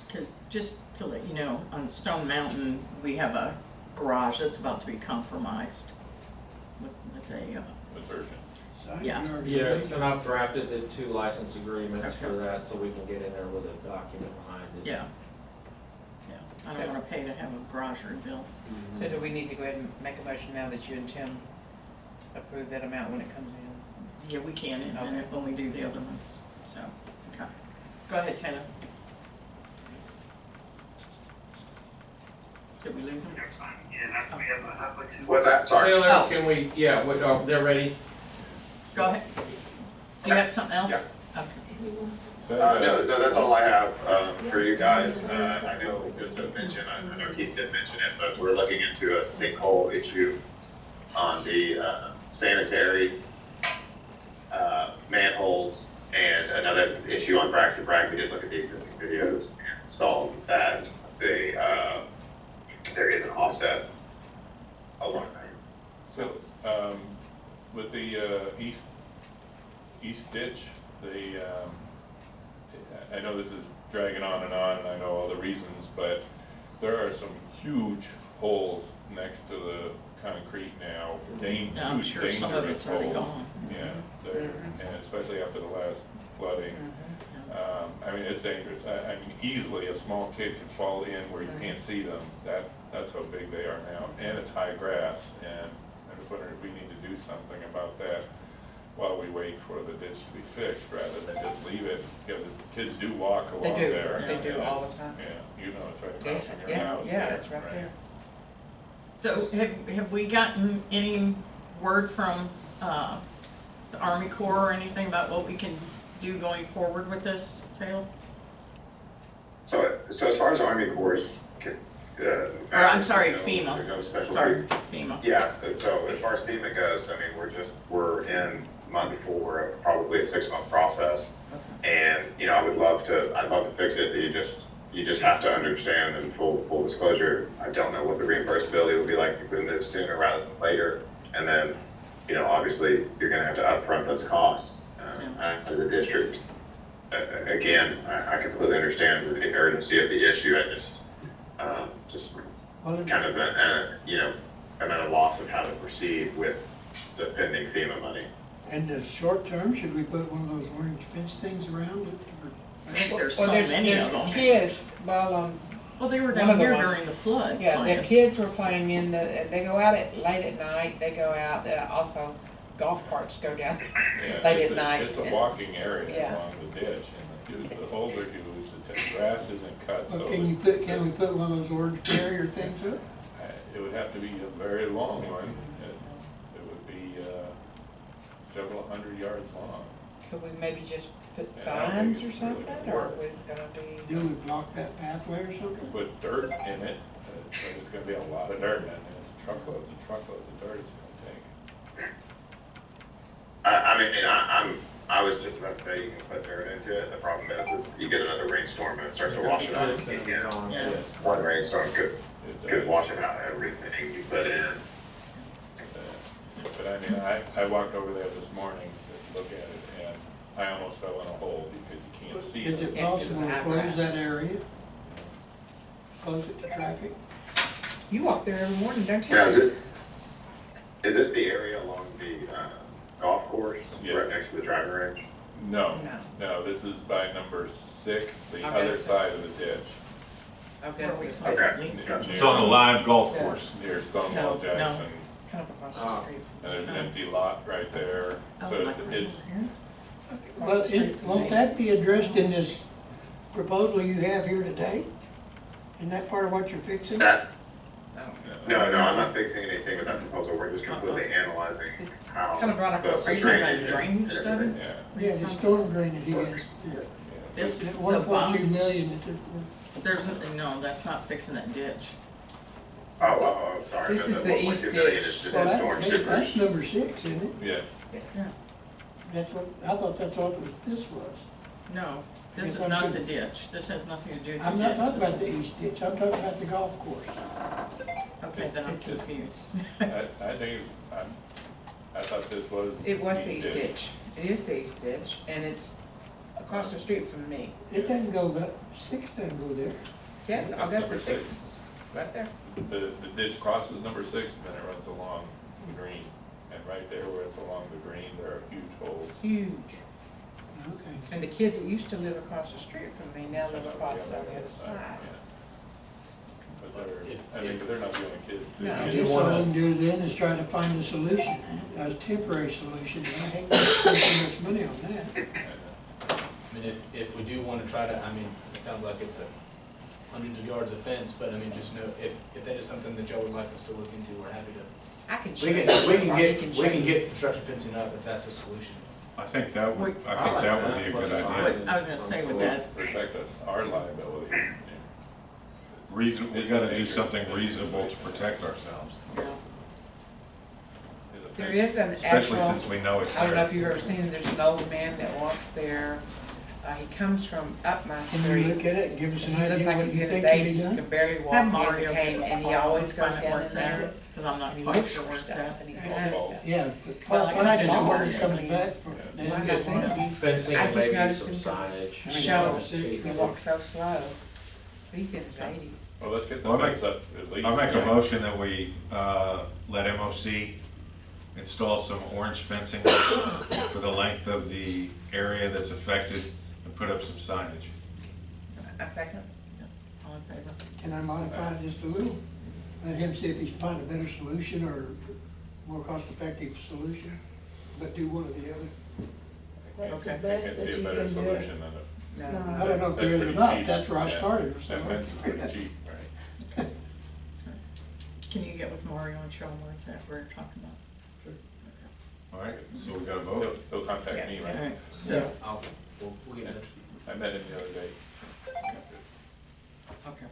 Because just to let you know, on Stone Mountain, we have a garage that's about to be compromised with a, It's urgent. Yeah. Yes, and I've drafted the 2 license agreements for Okay. that, so we can get in there with a document behind it. yeah. I don't want to pay to have a garage rebuilt. So do we need to go ahead and make a motion now that you and Tim approve that amount when it comes in? Yeah, we can in a minute when we do the other ones, so, okay. Go ahead, Taylor. Did we lose him? What's that? Sorry. Taylor, Oh. can we, yeah, they're ready? Go ahead. Do you have something else? Yeah. Okay. So, No, that's all I have for you guys. I know, just to mention, I know Keith did mention it, but we're looking into a sinkhole issue on the sanitary manholes, and another issue on Braxton Bragg. We did look at the existing videos and saw that there is an offset along there. So, with the east ditch, I know this is dragging on, and I know all the reasons, but there are some huge holes next to the concrete now. Yeah, I'm sure some of it's already gone. Yeah, and especially after the last flooding. I mean, it's dangerous. I mean, easily a small kid could fall in where you can't see them. That's how big they are now, and it's high grass. And I was wondering if we need to do something about that while we wait for the ditch to be fixed, rather than just leave it, because kids do walk along there. They do and all it's- the time. Yeah, you know, it's right across from your house. Yeah, there, it's right there. So have we gotten any word from the Army Corps or anything about what we can do going forward with this, Taylor? So as far as Army Corps, Or I'm sorry, there's FEMA. no special. Sorry, FEMA. Yes, so as far as FEMA goes, I mean, we're in month 4 of probably a 6-month process. And, I'd love to fix it, but you just have to understand, in full disclosure, I don't know what the reimbursability will be like if we move sooner rather than later. And then, obviously, you're gonna have to upfront those costs out of the district. Again, I completely understand the urgency of the issue. I just kind of, I'm at a loss of how to proceed with the pending FEMA money. And the short term, should we put one of those orange fence things around it? I think there's Well, so many of them. kids, well, Well, they were one down of the here ones. during the flood. yeah, the playing. kids were playing they go out late at night, they go out, also golf carts go down Yeah, late it's at night. It's a walking area Yeah. along the ditch, and the holes are huge, the grass isn't cut, so. Well, can we put one of those orange barrier things up? It would have to be a very long one. It would be several hundred yards long. Could we maybe just put Yeah, I don't think signs or it's really something, gonna or work. was it gonna be? Do we block that pathway or something? Put dirt in it, but it's gonna be a lot of dirt, and it's truckloads and truckloads of dirt it's gonna take. I was just about to say you can put dirt into it. The problem is you get another rainstorm and it starts to wash it out. It's gonna be gone. Yeah. One rainstorm could It wash out everything you put in. But I mean, I walked over there this morning to look at it, and fell in a hole because you can't see Is it it. possible to close that area? Close it to traffic? You walk there every morning, don't you? Now, is this the area along the golf course, Yeah. right next to the driving range? No, No. no, this is by number 6, the Okay, other so- side of the ditch. Okay, Where so we it's say Okay. link. Gotcha. It's on a live golf Yeah. course. Near Stonewall No, no. Jackson, kind of across Oh. the street. and there's an empty lot right there, Oh, so like right it's, over here? Well, won't that be addressed in this proposal you have here today? Isn't that part of what you're fixing? That, I don't know. no, I'm not fixing anything with that proposal, we're just completely analyzing how. Kind of brought up the a- Are you talking about drainage drainage and study? everything. yeah. Yeah, the storm drainage, he has, yeah. yeah. This, At the 1.2 bottom, million, there's, no, that's not fixing that ditch. Oh, sorry. This no, is the the 1.2 east million ditch. is just well, in storm that's sewers. number 6, isn't it? Yes, Yeah. That's what, I thought that's what this was. No, this Yes, is I'm not good. the ditch. This has nothing to do with the I'm ditch. not talking This about the is- east ditch, I'm talking about the golf course. Okay, then I'm It's just- confused. I think it's, I thought this was. It was the east ditch. It is the east ditch, and it's across the street from me. It doesn't go, that 6 doesn't go there. Yeah, That's I guess number it's 6, right there. The ditch crosses number 6, and then it runs along the green. And right there where it's along the green, there are huge holes. Huge. Okay. And the kids that used to live across the street from me now live across on the other side. Yeah. But they're not the only kids. No. I guess all we can do then is try to find a solution, a temporary solution, and I hate to spend too much money on that. I mean, if we do want to try to, I mean, it sounds like it's hundreds of yards of fence, but I mean, just know, if that is something that y'all would like us to look into, we're happy to. I can show We you. can get construction fencing up if that's the solution. I think that would, Wait. I think that would be a good idea. Wait, I was gonna say with that, Protect us, our liability. Yeah. Reason, we It's gotta a do dangerous something thing. reasonable to protect ourselves, yeah. There's a There fence. is an especially actual, since we know it's I don't know if there. you've ever seen it, there's an old man that walks there. He comes from up my Can you street. look at it and give us an He looks idea like what he's you in his think can be eighties, done? can barely walk, Have he has a Mario cane, get and he the always phone, goes find out down where in it's there. at, Cause I'm not And he quite looks sure where for it's stuff, at. and he Yeah. finds stuff. Yeah, Well, I part of just the water wondered. comes back from. Yeah. then I've it not goes seen on. him. Fencing I and just maybe noticed some him signage. Shows, Yeah. he walks so slow. He's in his eighties. Well, let's get the Well, I fence up at least. I make a Yeah. motion that we, let MOC install some orange fencing for the length of the area that's affected and put up some signage. A second? All in favor? Can I modify it just a little? Let him see if he's find a better solution or more cost-effective solution, but do one or the other. That's the Okay. I best can't that see a you better can do. solution than No. I don't know if That's there is or pretty not, cheap. that's where I Yeah. started. That so. fence is pretty cheap, right? Can you get with Mario and show him where it's at, we're talking about? All right, so we got a They'll, vote. they'll contact me, All right? right, so, We'll get in touch with you. I met him the other day. okay.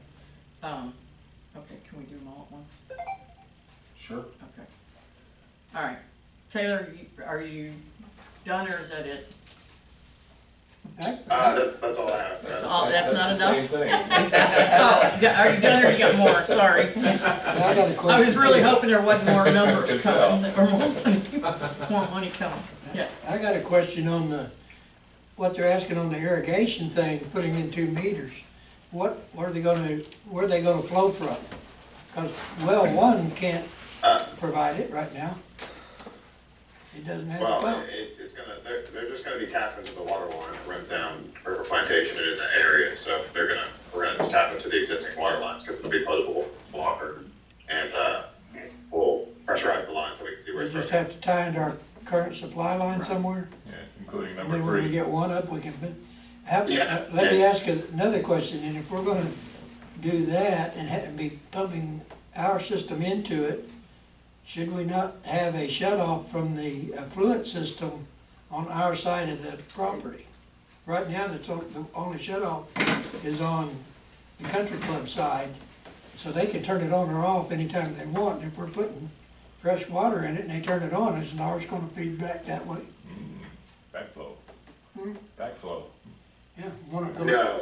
Okay, can we do them all at once? Sure. Okay. All right. Taylor, are you done or is that it? That's all I have. That's all, that's not the enough? same thing. Oh, are you done or you got more? Sorry. I got a question. I was really hoping there wasn't more numbers It's coming, or more money coming. Yeah. I got a question on what they're asking on the irrigation thing, putting in 2 meters. Where are they gonna flow from? Because well 1 can't provide it right now. It doesn't have a Well, pump. it's gonna, they're just gonna be taps into the water line that runs down River Plantation and in the area, so we're gonna just tap into the existing water lines, because it'll be potable water, and, we'll pressurize the line so we can see where We it's just from. have to tie into our current supply line somewhere? Yeah, including And number then when we 3. get one up, we can, Yeah. let me ask you another question, and if we're gonna do that and be pumping our system into it, should we not have a shut-off from the affluent system on our side of the property? Right now, the only shut-off is on the country club side, so they can turn it on or off anytime they want. And if we're putting fresh water in it and they turn it on, isn't ours gonna feed back that way? Backflow. Hmm? Backflow. Yeah, wanna go. No,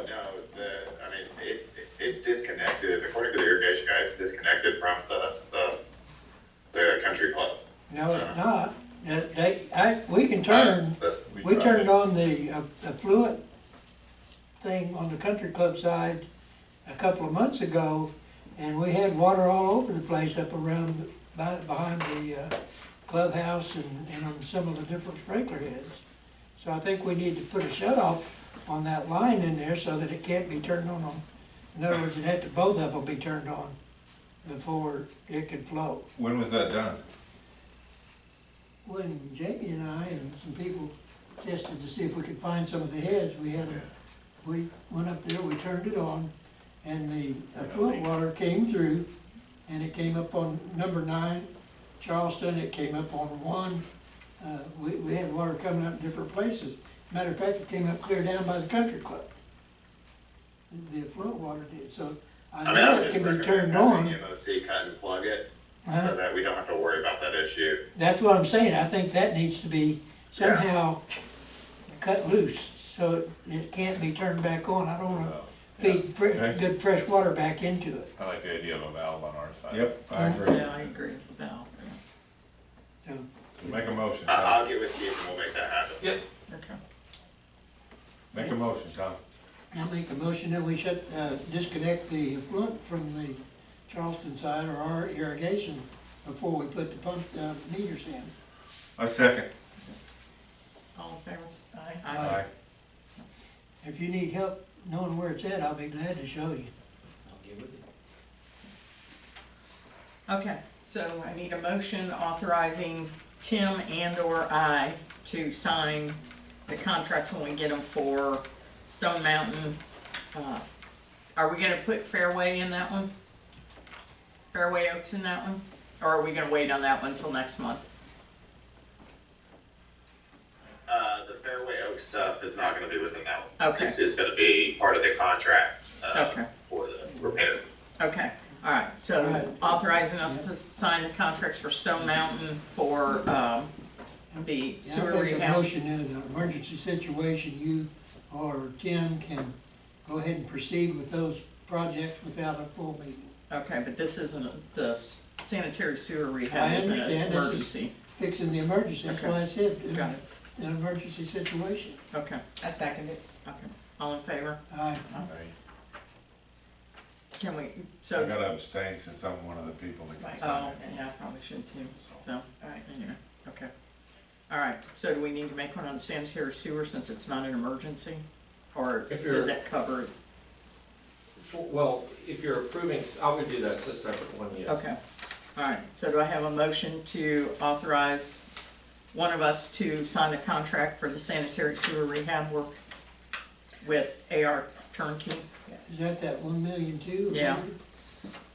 it's disconnected, according to the irrigation guy, it's disconnected from the country club. No, it's not. We can turn, But we We turned project. on the affluent thing on the country club side a couple of months ago, and we had water all over the place up around, behind the clubhouse and on some of the different sprinkler heads. So I think we need to put a shut off on that line in there so that it can't be turned on. In other words, both of them be turned on before it can flow. When was that done? When Jamie and I and some people tested to see if we could find some of the heads, we went up there, we turned it on, and the affluent water came through, and it came up on number 9, Charleston, it came up on 1. We had water coming up in different places. Matter of fact, it came up clear down by the country club. The affluent water did, so I I know would it just can be turned recommend on. having MOC cut and plug it, Uh-huh. so that we don't have to worry about that issue. That's what I'm saying, I think that needs to be somehow cut loose, so it can't be turned back on. I don't wanna feed Okay. good fresh water back into it. I like the idea of a valve on our side. Yep, I agree. Yeah, I agree with Val. So, Make a motion, I- Tom. I'll get with Keith and we'll make that happen. Yep. Okay. Make a motion, Tom. I'll make a motion that we disconnect the affluent from the Charleston side or our irrigation before we put the pump meters in. I second. All in favor? Aye. Aye. If you need help knowing where it's at, I'll be glad to show you. I'll get with you. Okay, so I need a motion authorizing Tim and/or I to sign the contracts when we get them for Stone Mountain. Are we gonna put Fairway in that one? Fairway Oaks in that one? Or are we gonna wait on that one until next month? The Fairway Oak stuff is not gonna be within that one. Okay. It's gonna be part of the contract, Okay. for the repair. Okay, all right, so Alright. authorizing us to sign the contracts for Stone Mountain for, the Yeah, sewer I think a rehab. motion in an emergency situation, you or Tim can go ahead and proceed with those projects without a full meeting. Okay, but this isn't, the sanitary sewer I rehab isn't an understand, this is- emergency. Fixing the emergency, that's Okay. why I said Got it, an emergency situation. okay, I second it. okay. All in favor? Aye. Can we, I so, gotta abstain since I'm one of the people that can oh, sign it. yeah, I probably should too, so, all right, anyway, okay. All right, so do we need to make one on the sanitary sewer since it's not an emergency? Or If you're- does that cover it? Well, if you're approving, I would do that as a separate one, yes. Okay, all right, so do I have a motion to authorize one of us to sign the contract for the sanitary sewer rehab work with AR Turnkey? Is that 1 million too? Yeah.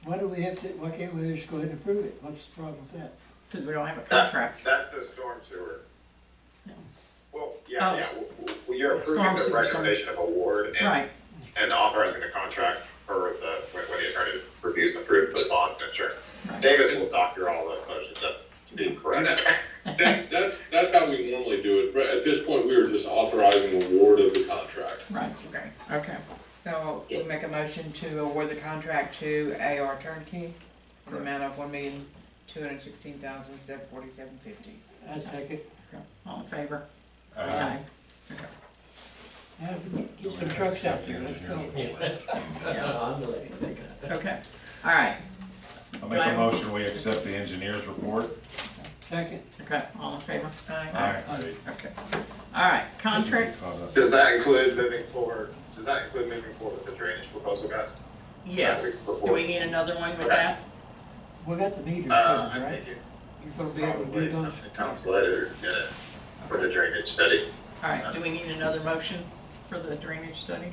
Why do we have to, why can't we just go ahead and approve it? What's the problem with that? Because we don't have a contract. That's the storm sewer. Yeah. Well, Oh, yeah, well, you're approving storm the sewer, sorry. recommendation of award Right, and authorizing the contract for when the attorney reviews and approves the bonds and insurance. Right. Davis will doctor all the motions up to be correct. That's how we normally do it. At this point, we were just authorizing award of the contract. right, okay. So we make a motion to award the contract to AR Turnkey for the amount of $1,216,747.50. I second. Okay. All in favor? Aye. Okay. Now, get some trucks out there, let's go. Yeah, On the lady. okay, all right, I'll make a motion, we accept the engineer's report. Second. okay, all in favor? Aye. Okay, all right, contracts, Does that include moving forward with the drainage proposal, guys? yes, do we need another one with that? We got the meters I covered, right? think it You're gonna be able to do probably those? comes later for the drainage study. All right, do we need another motion for the drainage study?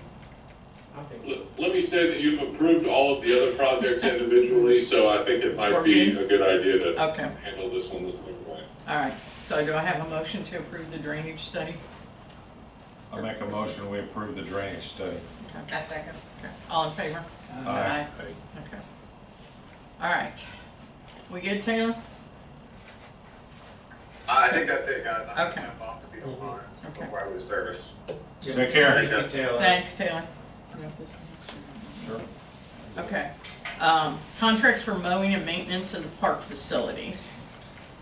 I think Let me say that you've approved all of the other projects individually, so I think it might be a good idea to Okay, handle this one this way. all right, so do I have a motion to approve the drainage study? I'll make a motion, we approve the drainage study. Okay, I second. okay, all in favor? Aye. Okay. All right, we good, Taylor? I think that's it, guys. I'm gonna Okay. jump off if you don't mind, Okay. before I lose service. Take care. Thanks, guys. Detail. Thanks, Taylor. Sure. Okay, contracts for mowing and maintenance of the park facilities.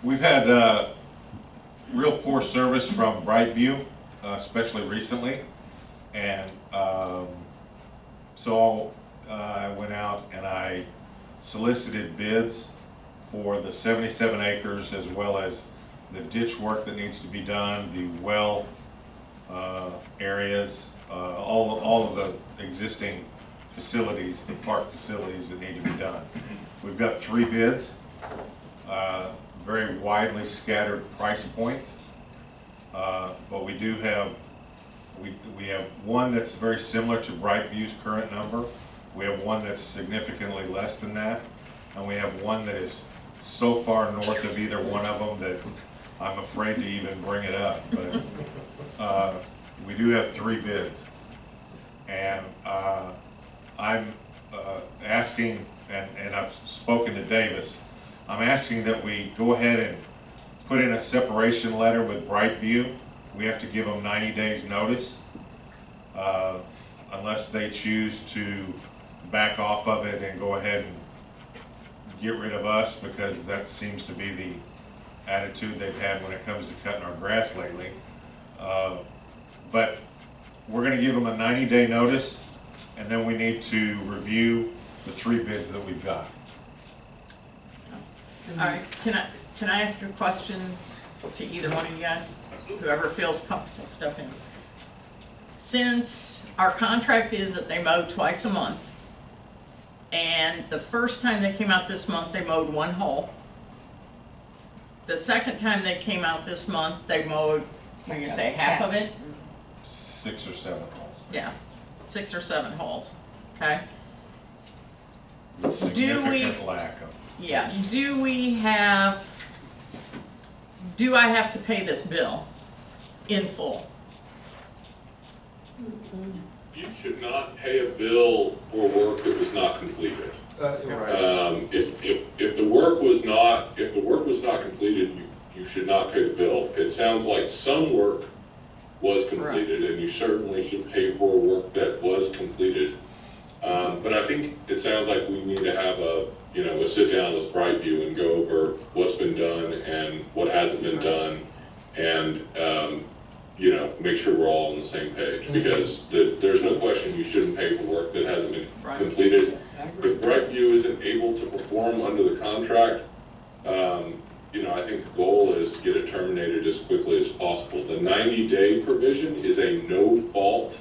We've had, real poor service from Brightview. especially recently. And so I went out and I solicited bids for the 77 acres as well as the ditch work that needs to be done, the well areas, all of the existing facilities, the park facilities that need to be done. We've got 3 bids, very widely scattered price points, but we do have we have one that's very similar to Brightview's current number. We have one that's significantly less than that, and we have one that is so far north of either one of them that I'm afraid to even bring it up. But we do have 3 bids, and I'm asking, and I've spoken to Davis, I'm asking that we go ahead and put in a separation letter with Brightview. We have to give them 90 days notice, unless they choose to back off of it and go ahead and get rid of us, because that seems to be the attitude they've had when it comes to cutting our grass lately. But we're going to give them a 90-day notice, and then we need to review the 3 bids that we've got. All right, can I ask a question to either one of you guys? Whoever feels comfortable stepping. Since our contract is that they mow twice a month, and the first time they came out this month, they mowed 1 hole. The second time they came out this month, they mowed, what do you say, half of it? 6 or 7 holes. Yeah, 6 or 7 holes, okay? With significant lack of. Yeah, do I have to pay this bill in full? You should not pay a bill for work that was not completed. Right. If the work was not completed, you should not pay the bill. It sounds like some work was completed, and you certainly should pay for work that was completed. But I think it sounds like we need to have a sit down with Brightview and go over what's been done and what hasn't been done, and make sure we're all on the same page, because there's no question you shouldn't pay for work that hasn't been completed. If Brightview isn't able to perform under the contract, I think the goal is to get it terminated as quickly as possible. The 90-day provision is a no-fault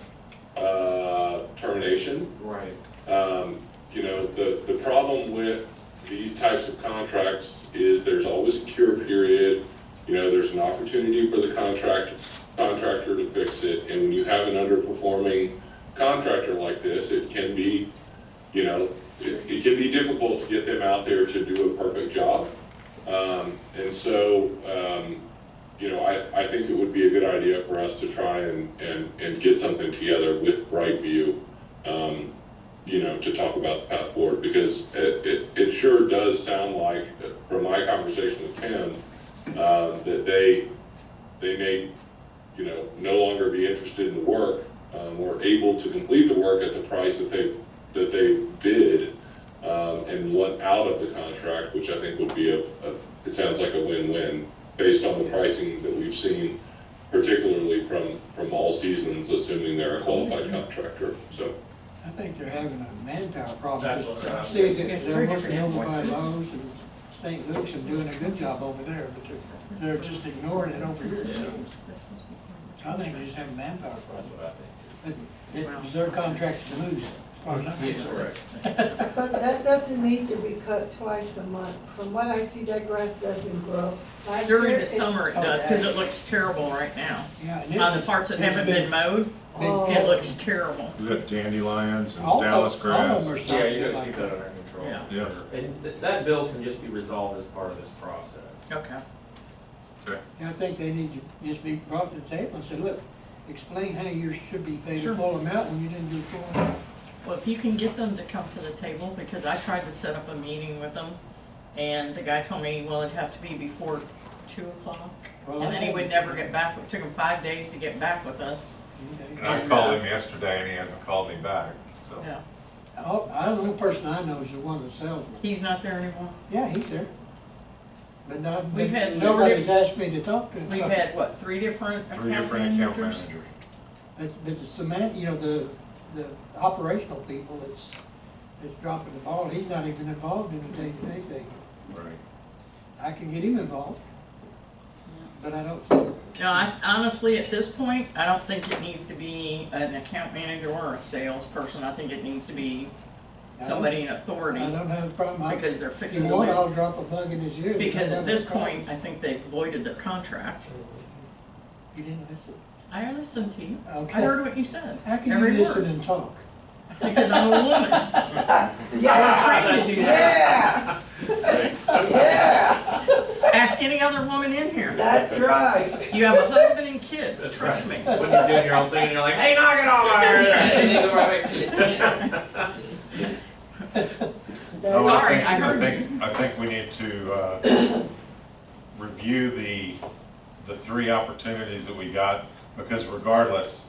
termination. Right. The problem with these types of contracts is there's always a cure period. There's an opportunity for the contractor to fix it, and when you have an underperforming contractor like this, it can be, it can be difficult to get them out there to do a perfect job. And so, I think it would be a good idea for us to try and get something together with Brightview, to talk about the path forward, because it sure does sound like, from my conversation with Tim, that they may, no longer be interested in the work, or able to complete the work at the price that they bid, and want out of the contract, which I think would be it sounds like a win-win based on the pricing that we've seen, particularly from All Seasons, assuming they're a qualified contractor. So I think they're having a manpower problem. That's what I'm See, they're working over by Lowe's and St. Luke's and doing a good job over there, but they're just ignoring it over here. So I think they just have a manpower problem. It's their contract to lose, as far as I'm concerned. But that doesn't need to be cut twice a month. From what I see, that grass doesn't grow. Last During year the summer it does, because it looks terrible right now. Yeah, On the parts that haven't been mowed, it looks terrible. We've got dandelions and All Dallas of them are grass. starting Yeah, to you get gotta like keep that that. under control. Yeah. Yeah. And that bill can just be resolved as part of this process. Okay. Yeah, I think they need to just be brought to the table and say, look, explain how you should be paid Sure. a full amount when you didn't do a full amount. Well, if you can get them to come to the table, because I tried to set up a meeting with them, and the guy told me, well, it'd have to be before 2 o'clock. Well, And then he would never get back. It took him 5 days to get back with us. And I called him yesterday and he hasn't called me back, so. Yeah. Oh, the only person I know is the one that sells them. He's not there anymore? Yeah, he's there. But not, We've had nobody's asked me to talk to them. We've had, what, three different Three account different account managers? managers. But the cement, you know, the operational people that's dropping the ball, he's not even involved in the day-to-day thing. Right. I can get him involved, but I don't think. No, honestly, at this point, I don't think it needs to be an account manager or a salesperson. I think it needs to be somebody in authority, I don't have a problem. because they're If fixing you to want, win. I'll drop a bug in his ear. Because Don't at this have a problem. point, I think they've voided their contract. You didn't listen. I listened to you. I Okay. heard what you said. How can Every you listen word. and talk? Because I'm a woman. I'm trained to do that. Ask any other woman in here. That's right. You have a husband and kids, trust me. When you're doing your own thing and you're like, hey, knock it off, No, Sorry, I I heard think, I think we need to, review the three opportunities that we got, because regardless,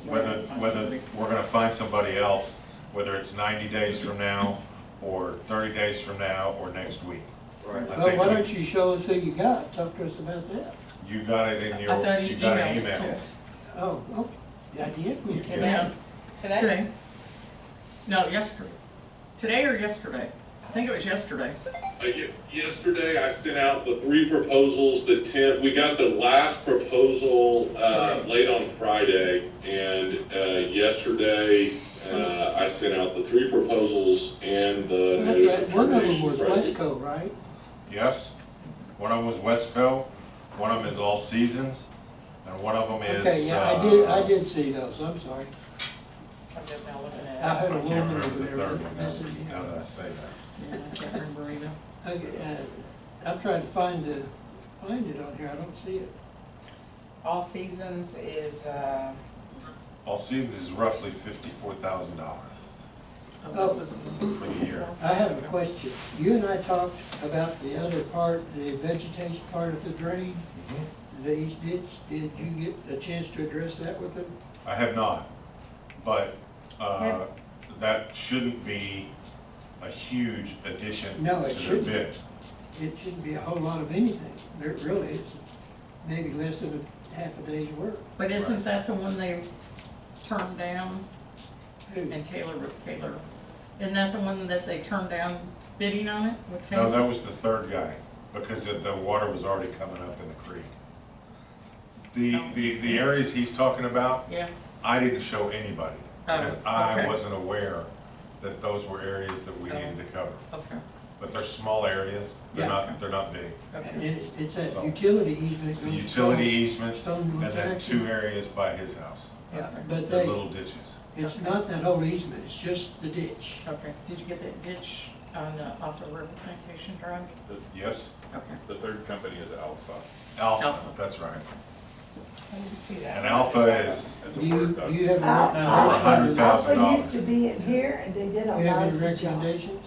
whether we're gonna find somebody else, whether it's 90 days from now, or 30 days from now, or next week. Right. I Well, think why don't you show us who you got? Talk to us about that. you got it in I your, thought you you got an emailed it email. to us. Oh, I did? Yeah. Today? Today. No, yesterday. Today or yesterday? I think it was yesterday. Yesterday, I sent out the three proposals that we got the last proposal late on Friday, and yesterday, I sent out the three proposals and the That's notice right. of One of them termination. was Friday. Westco, right? Yes, one of them was Westco, one of them is All Seasons, and one of them is, Okay, yeah, I did see those, I'm sorry. I'm just now looking I at heard it. a I can't woman remember over the there third one messaging me. now that I say that. Yeah, I can't remember either. Okay, I'm trying to find it on here, I don't see it. All Seasons is, All Seasons is roughly $54,000 Oh, that was a- for the year. I have a question. You and I talked about the other part, the vegetation part of the drain, the east ditch. Did you get a chance to address that with them? I have not, but that shouldn't be a huge addition No, it to the shouldn't. bid. It shouldn't be a whole lot of anything. Really, it's maybe less than half a day's work. But isn't that the one they turned down? Who? And Taylor, isn't that the one that they turned down bidding on it with No, Taylor? that was the third guy, because the water was already coming up in the creek. The areas he's talking about, Yeah, I didn't show anybody, because I okay. wasn't aware that those were areas that we needed to cover. okay, But they're small areas, they're Yeah. not big. okay. And it's that So- utility easement. It's the goes utility across easement, Stone and then Jackson. 2 areas by his house. Yeah, but They're they, little ditches. it's not that whole easement, it's just the ditch. Okay, did you get that ditch on, off the River Plantation Drive? Yes? Okay. The third company is Alpha. Alpha, Alpha. that's right. I didn't see that. And Alpha is, That's a You, word doc. you have, Over Alpha $100,000. used to be in here and they did a you have any lousy job. recommendations?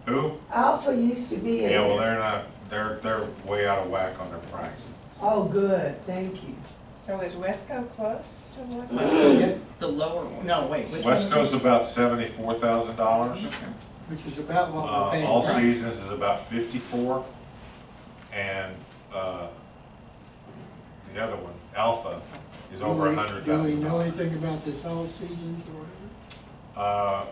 who? Alpha used to be in Yeah, well, here. they're not, they're way out of whack on their price. Oh, good, thank you. So is Wesco close to what? Wesco's the lower one, no, wait, which one is it? Wesco's about $74,000. Okay. Which is about what we're paying. All right? Seasons is about 54, and, the other one, Alpha, is over Do we know $100,000. anything about this all seasons or whatever?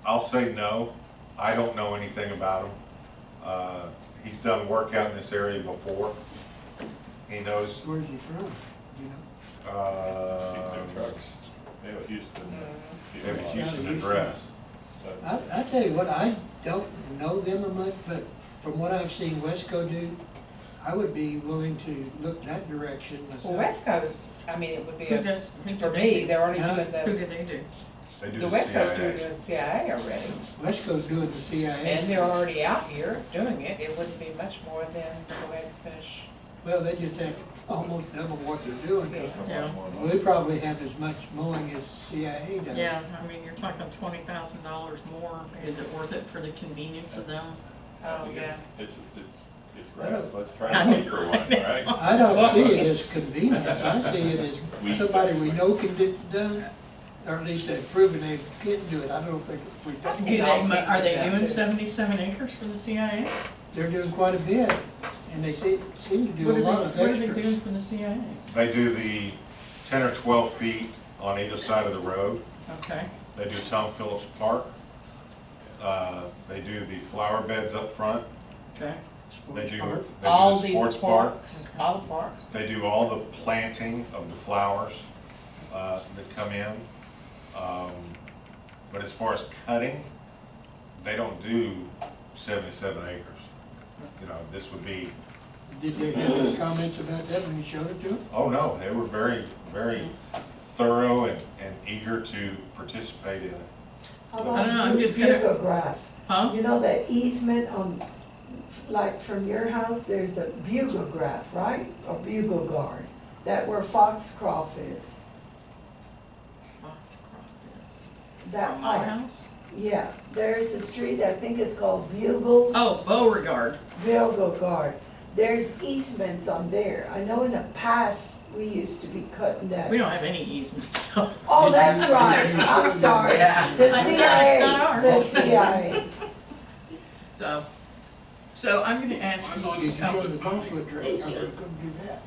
I'll say no. I don't know anything about him. He's done work out in this area before. He knows, Where's he from? You know? Keep their trucks. They have a Houston. they have a Houston address. So, I tell you what, I don't know them much, but from what I've seen Wesco do, I would be willing to look that direction Well, myself. Wesco's, I mean, it would be, Who does, who for do they me, do? they're already Huh? doing Who the, do they do? They do the the Wesco's doing CIA. the CIA already. Wesco's doing the CIA. And they're already out here doing it. It wouldn't be much more than to go ahead and finish. Well, they just have almost double what they're doing. Yeah. Well, they probably have as much mowing as CIA does. Yeah, I mean, you're talking $20,000 more. Is it worth it for the convenience of them? Oh, yeah. It's grass, let's try to look for one, right? I don't see it as convenience, I see it as somebody we know can get it done, or at least they've proven they can do it. I don't think we, Are they doing 77 acres for the CIA? they're doing quite a bit, and they seem to do a lot of What are they extras. doing for the CIA? They do the 10 or 12 feet on either side of the road. Okay, They do Tom Phillips Park. They do the flower beds up front. okay. They do Park. the sports park. All the parks. They do all the planting of the flowers that come in. But as far as cutting, they don't do 77 acres. You know, this would be, Did they have any comments about that when you showed it to them? oh no, they were very, very thorough and eager to participate in it. How I don't know, I'm about just gonna- buglegraph? Huh? You know that easement on, like from your house, there's a buglegraph, right? Or bugle guard, that where Foxcroft is, that From my part. house? Yeah, there's a street, I think it's called Bugle, Oh, Beauregard. Bugle Guard. There's easements on there. I know in the past, we used to be cutting that. We don't have any easements, so. Oh, that's right, I'm sorry. Yeah. The I know, it's CIA, not ours. the CIA. So I'm gonna ask I you, thought you showed the Mosswood drain, I couldn't do that.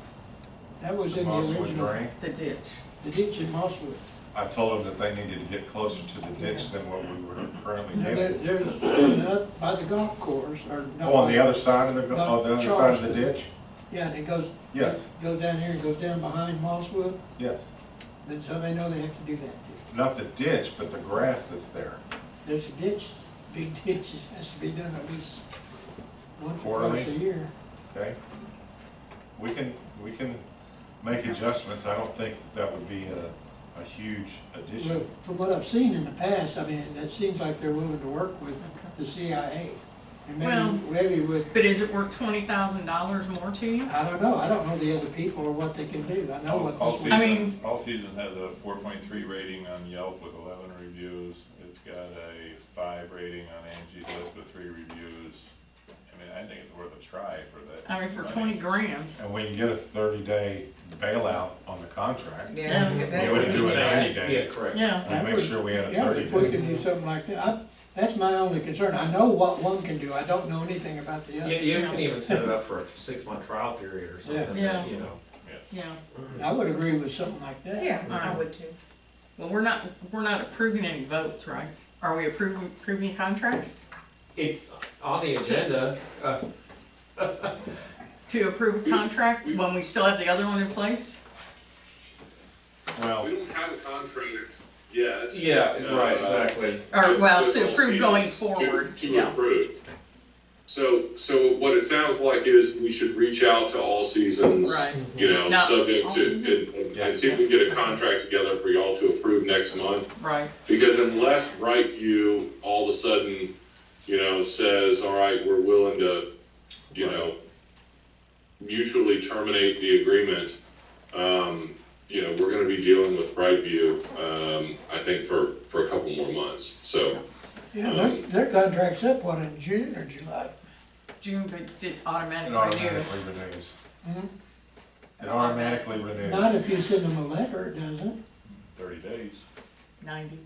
That was in the Mosswood original, drain. the ditch. the ditch in Mosswood. I told them that they needed to get closer to the ditch than what we were currently Now, getting. there's, by the golf course, or. no, Oh, on the other side of the, No, on the other side of the Charles. ditch? Yeah, and it goes. Yes. Goes down here and goes down behind Mosswood, Yes. and so they know they have to do that. Not the ditch, but the grass that's there. There's a ditch, big ditch, it has to be done at least once or Quarterly? twice a year. Okay? We can make adjustments. I don't think that would be a huge Well, addition. from what I've seen in the past, I mean, it seems like they're willing to work with the CIA. And Well- maybe with, But is it worth $20,000 more to you? I don't know the other people or what they can do. I know what All this I one. mean- All Seasons has a 4.3 rating on Yelp with 11 reviews. It's got a 5 rating on Angie's List with 3 reviews. I mean, I think it's worth a try for that. I mean, for money. 20 grand. And we can get a 30-day bailout on the contract. Yeah. We wouldn't do a 90-day. Yeah, correct. Yeah, We make sure we had a Yeah, if we 30-day. can do something like that, that's my only concern. I know what one can do, I don't know anything about the You, other. you can even set it up for a 6-month trial period or something, Yeah. you know. yeah. I would agree with something like that. Yeah, I would too. Well, we're not approving any votes, right? Are we approving contracts? It's on the agenda, To approve a contract when we still have the other one in place? Well, We don't have a contract yet. yeah, right, exactly. Or, well, With to all approve going seasons forward, To yeah. approve. So what it sounds like is we should reach out to All Seasons, Right. you know, Now- subject to, and see if we can get a contract together for y'all to approve next month. Right, Because unless Brightview all of a sudden, you know, says, all right, we're willing to, you know, mutually terminate the agreement, you know, we're gonna be dealing with Brightview, I think for a couple more months, so. Yeah, their contract's up, what, in June or July? June, but it's it automatic renew. automatically renews. Hmm? It automatically renews. Not if you send them a letter, it doesn't. 30 days, 90.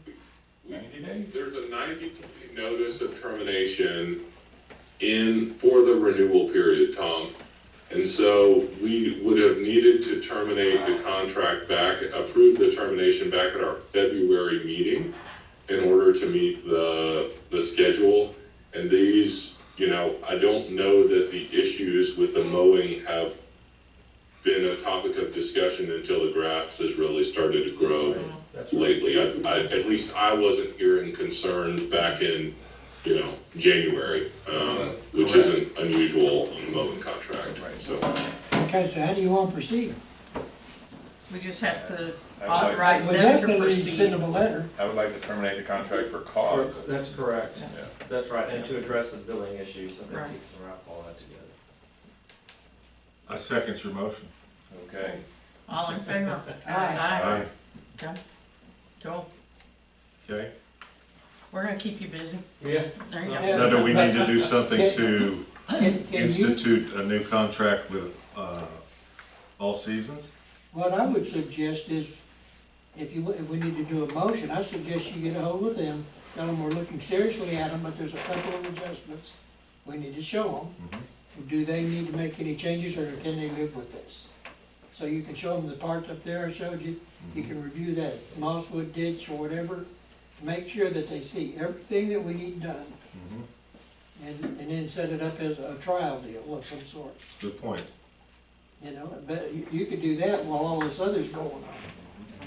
90 days. There's a 90-day notice of termination for the renewal period, Tom. And so we would have needed to terminate the contract back, approve the termination back at our February meeting in order to meet the schedule. And these, you know, I don't know that the issues with the mowing have been a topic of discussion until the grass has really started to grow That's right. lately. At least I wasn't hearing concerns back in, you know, January, which isn't unusual on a mowing contract, so. Okay, so how do you want to proceed? We just have to I would like- authorize We them to definitely need to send proceed. them a letter. I would like to terminate the contract for cause. That's correct. Yeah. That's right, and to address the billing issues, so Right. that keeps them wrap all that together. I second your motion. Okay. All in favor? Aye. Okay. Cool. Okay. We're gonna keep you busy. Yeah. There you go. Yeah. Now, do we need to do something to Can you, institute a new contract with All Seasons? what I would suggest is, if we need to do a motion, I suggest you get a hold of them, tell them we're looking seriously at them, but there's a couple of adjustments we need to show them. Do they need to make any changes, or can they live with this? So you can show them the part up there I showed you, you can review that mosswood ditch or whatever, to make sure that they see everything that we need done. And then set it up as a trial deal of some sort, Good point. you know, but you could do that while all this other's going on.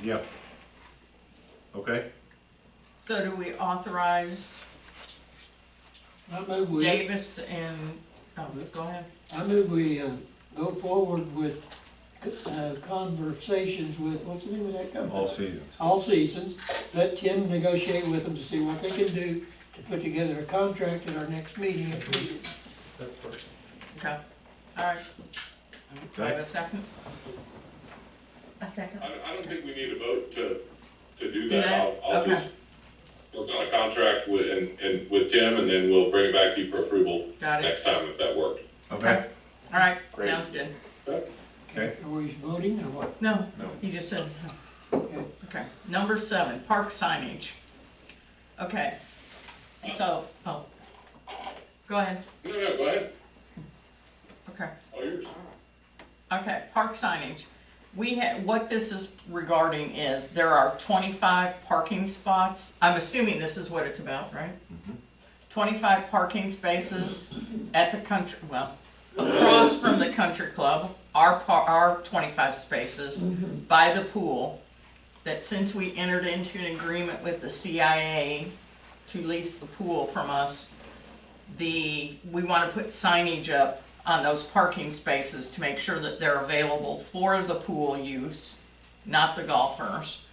Yep. Okay. So do we authorize I move we, Davis and, oh, go ahead. I move we, go forward with, conversations with, what's the name of that company? All seasons. All Seasons, let Tim negotiate with them to see what they can do to put together a contract at our next meeting if needed. That's perfect. Okay, all right. Do I have a second? A second. I don't think we need a vote to do Do that. that? I'll Okay. just work on a contract with Tim, and then we'll bring it back to you for approval Got it. next time if that worked. Okay. All right, Great. sounds good. Okay. Are we voting or what? No, No. he just said, Okay. okay. Number 7, park signage. Okay, so, oh, go ahead. No, go ahead. Okay. All yours. Okay, park signage. We had, what this is regarding is there are 25 parking spots. I'm assuming this is what it's about, right? 25 parking spaces at the country, well, across from the country club, our 25 spaces by the pool, that since we entered into an agreement with the CIA to lease the pool from us, we want to put signage up on those parking spaces to make sure that they're available for the pool use, not the golfers.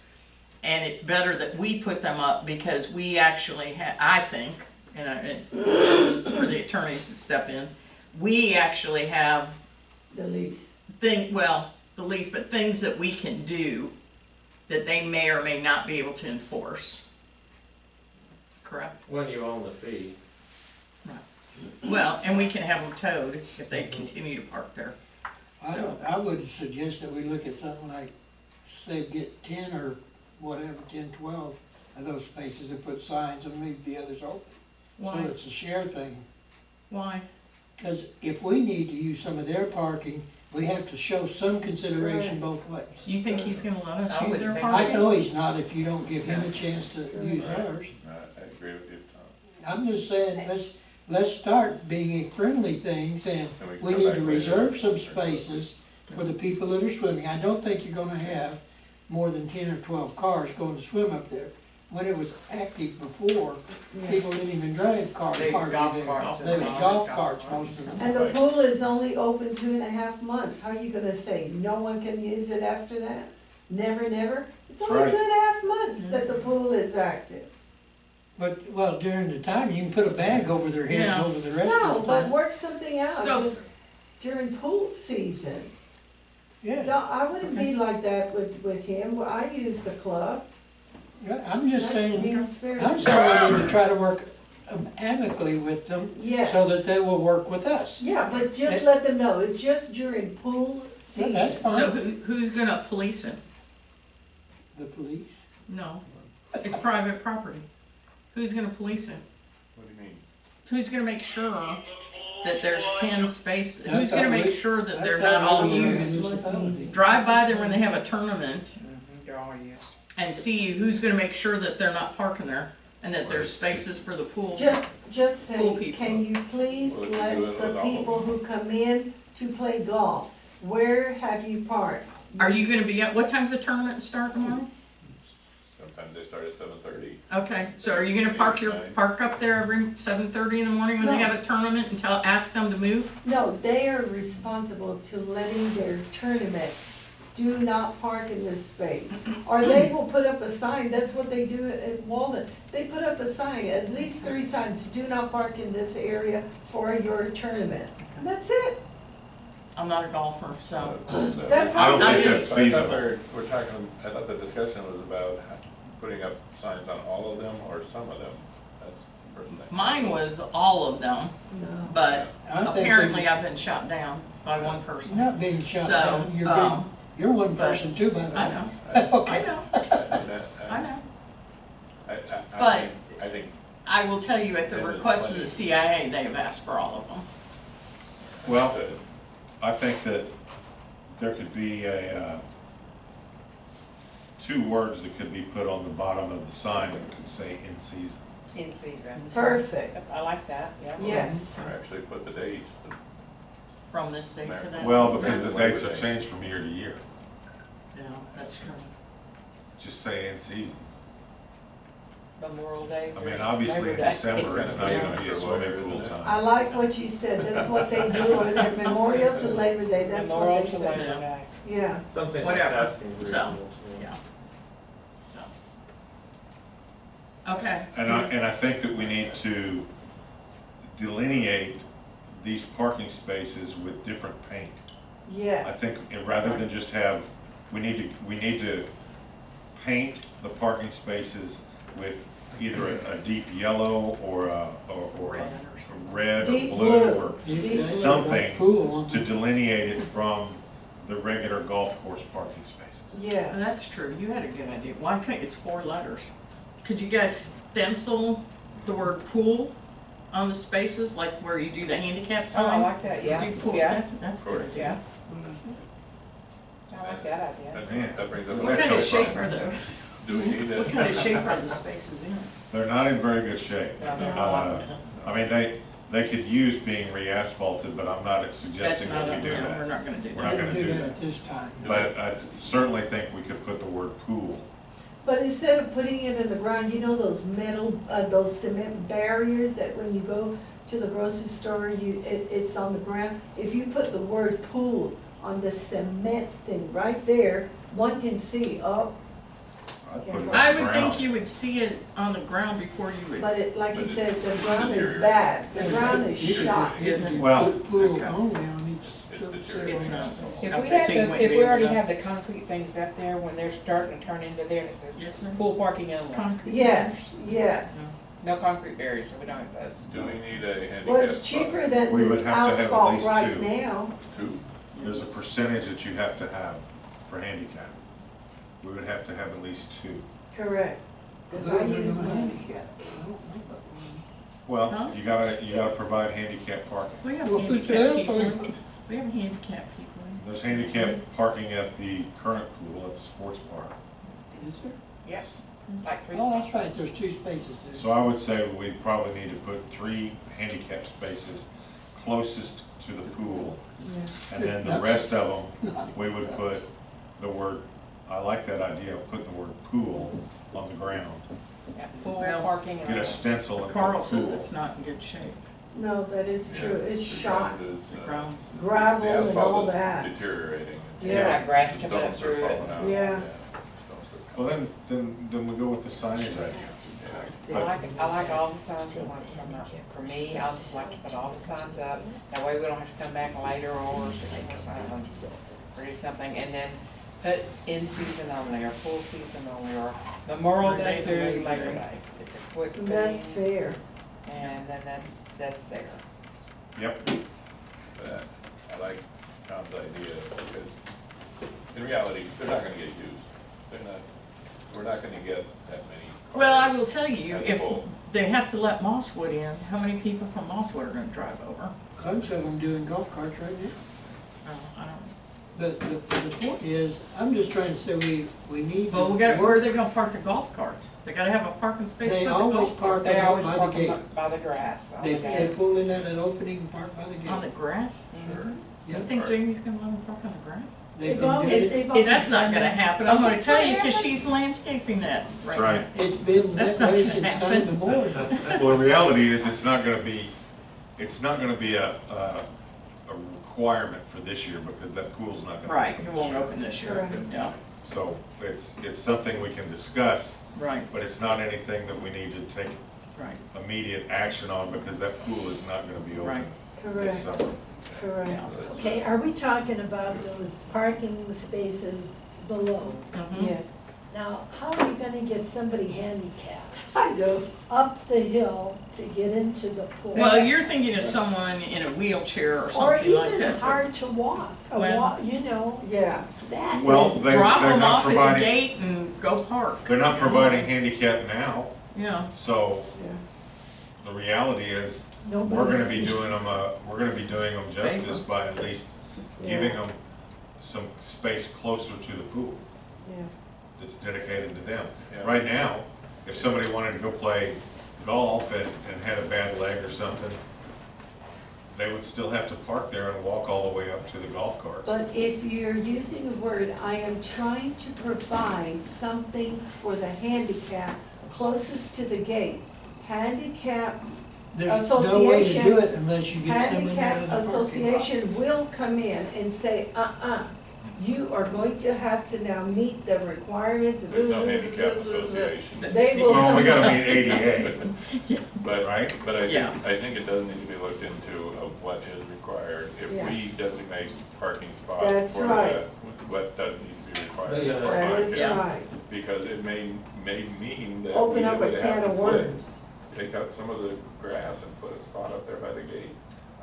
And it's better that we put them up because we actually have, I think, and this is for the attorneys to step in, we actually have The lease. the lease, but things that we can do that they may or may not be able to enforce. Correct? When you own the fee. Well, and we can have them towed if they continue to park there. I would suggest that we look at something like, say, get 10 or whatever, 10, 12 of those spaces and put signs and leave the others open. So Why? it's a share thing. Why? Because if we need to use some of their parking, we have to show some consideration both ways. You think he's gonna let us I use their wouldn't think I parking? know he's not if you don't give him a chance to use ours. I agree with you, Tom. I'm just saying, let's start being a friendly thing, saying, And we can we come need back to later. reserve some spaces for the people that are swimming. I don't think you're gonna have more than 10 or 12 cars going to swim up there. When it was active before, people didn't even drive cars They hardly golf there. carts. They was golf carts, most of them. And the pool is only open 2.5 months. How are you gonna say no one can use it after that? Never, never? It's That's only right. 2.5 months that the pool is active. But, well, during the time, you can put a bag over their heads Yeah. over the rest No, of the but time. work something out, So- just during pool season. Yeah, No, I wouldn't be like that with him. Well, I use the club. yeah, I'm just That's saying, mean spirit. I'm saying we need to try to work amicably with them Yes. so that they will work with us. Yeah, but just let them know, it's just during pool Yeah, season. that's So fine. who's gonna police it? The police. No, it's private property. Who's gonna police it? What do you mean? Who's gonna make sure that there's 10 spaces? I Who's gonna thought make we- sure that I they're thought not all we were a used? municipality. Drive by there when they have a tournament They're all used. and see who's gonna make sure that they're not parking there and that there's spaces for the pool. Just Pool say, people. can you please Well, let do it the with all people of who come in to play golf, where have you parked? Are you gonna be at, what time's the tournament start tomorrow? Sometimes they start at 7:30. Okay, so are you gonna park up there every 7:30 in the morning when they No. have a tournament and ask them to move? No, they are responsible to letting their tournament, do not park in this space. Or they will put up a sign, that's what they do at Walden. They put up a sign, at least 3 signs, do not park in this area for your tournament. That's it. I'm not a golfer, so. That's I don't how I'm think just- that's feasible. We're talking, I thought the discussion was about putting up signs on all of them or some of them. That's the first thing. Mine was all of them, No. but I think apparently they- I've been shot down by one person. Not being shot So, down, you're one person too, by the way. I know, Okay. I know. But I think, I will tell you, at the And there's request of plenty. the CIA, they've asked for all of them. Well, I think that there could be two words that could be put on the bottom of the sign that could say in season. In season. Perfect, I like that, yeah. yes. or actually put the dates, From this date to that. Well, because the Labor dates have Day. changed from year to year. Yeah, that's true. Just say in season. Memorial Day. I mean, obviously in December, it's not gonna be a swimming pool I time. like what you said, that's what they do over there, Memorial to Labor Day, that's what Memorial they to say. Labor Day. Yeah, Something like Whatever. that seems So, reasonable to me. yeah. So. Okay. And I think that we need to delineate these parking spaces with different paint. yes. I think, rather than just have, we need to paint the parking spaces with either a deep yellow or a red or Deep blue blue. or Deep something Pool on to delineate it from the regular golf course parking spaces. Yeah. That's true, you had a good idea. Why can't, it's 4 letters. Could you guys stencil the word pool on the spaces, like where you do the handicap Oh, sign? I like that, yeah. Do pool, Yeah. that's a good idea. I like that idea. that brings up. What kind of shape are the, Do we need what kind of that? shape are the spaces in? They're not in very good shape. No, they're I mean, they could use being re-asphalted, but I'm not That's suggesting not, that we do no, we're that. not gonna do We're not that. gonna do that. at this time. But I certainly think we could put the word pool. But instead of putting it in the ground, you know those metal, those cement barriers that when you go to the grocery store, it's on the ground? If you put the word pool on the cement thing right there, one can see, oh, I'd put it on I the would ground. think you would see it on the ground before you would. but it, like you But said, it's the ground is deteriorating. bad, the ground is You could- shot. you Isn't could it? Well- put pool Okay. only on each. It's sub- deteriorating. It's not. If we Okay, had so you those, wouldn't if be we able already to- have the concrete things up there, when they're starting to turn into there, and it says Yes, sir. pool parking only. Concrete. Yes, yes. No concrete barriers, so we don't have those. Do we need a handicap? Well, it's cheaper than We would have to have at asphalt least right two. now. Two? There's a percentage that you have to have for handicap. We would have to have at least two. Correct. Because I use mine. Well, Huh? you gotta provide handicap parking. We have Well, handicap who's people. there? We have handicap people. There's handicap parking at the current pool at the sports park. Is there? Yes. Like 3 Oh, spots. that's right, there's 2 spaces there. So I would say we probably need to put 3 handicap spaces closest to the pool. And then the rest of them, we would put the word, I like that idea of putting the word pool on the ground. Yeah, pool Well, parking. Get a stencil and put Carl says pool. it's not in good shape. No, that is true. It's The shot. ground is, The ground's, Gravel the and asphalt all is that. deteriorating. Yeah. Got grass coming up Stones are through it. falling out. Yeah. Stones are Well, then we go with the signage idea. I like all the signs at once for me, I'll just like to put all the signs up, that way we don't have to come back later or 647, or do something, and then put in season only, or full season only, or Memorial Day through Labor Day. It's a quick thing. That's fair. And then that's there. Yep. But I like Tom's idea because in reality, they're not gonna get used. They're not, we're not gonna get that many. well, I cars will tell you, at if full. they have to let Mosswood in, how many people from Mosswood are gonna drive over? Bunch of them doing golf carts right now. Oh, I don't. But the point is, I'm just trying to say we need to. Well, where are they gonna park the golf carts? They gotta have a parking space for They the always golf cart. park They them always out by park the gate. them by the grass. on They the gate. pull in at an opening and park by the gate. On the grass? Sure. You Yeah. think Jamie's gonna let them park on the grass? They've They've been always, doing it. they've Yeah, always that's not done gonna that. happen, I'm gonna That's tell what you, cause happened. she's landscaping that That's right right. now. It's been That's that not way gonna since happen. time immemorial. Well, the reality is, it's not gonna be a requirement for this year because that pool's not gonna. Right, open it this won't year. open this year, Correct. yeah, So it's something we can discuss, right, but it's not anything that we need to take right. immediate action on because that pool is not gonna be Right. open this Correct, summer. correct. Yeah. Okay, are we talking about those parking spaces below? Mhm. Yes. Now, how are you gonna get somebody handicapped I know. up the hill to get into the pool? Well, you're thinking of someone in a wheelchair or Or something like even that. hard to walk, Well- you know, Yeah. that Well, is. they- Drop they're them not off at the providing- gate and go park. They're not providing handicap now. Yeah, So Yeah. the reality is, we're Nobody's- gonna be doing them, justice by at least giving them some space closer to the pool Yeah. that's dedicated to them. Yeah. Right now, if somebody wanted to go play golf and had a bad leg or something, they would still have to park there and walk all the way up to the golf carts. But if you're using the word, I am trying to provide something for the handicap closest to the gate. Handicap There's no way to do it unless you get somebody out Handicap of the parking lot. Association will come in and say, you are going to have to now meet the requirements. There's no handicap association. They will. Well, we come gotta in. meet ADA, But, right? but Yeah. I think it does need to be looked into of what is required. If Yeah. we designate parking spots That's for right. that, what does need to be required. Yeah, is that's That fine, is Yeah. right. Because it may mean that Open we up a would have can to of put, worms. take out some of the grass and put a spot up there by the gate.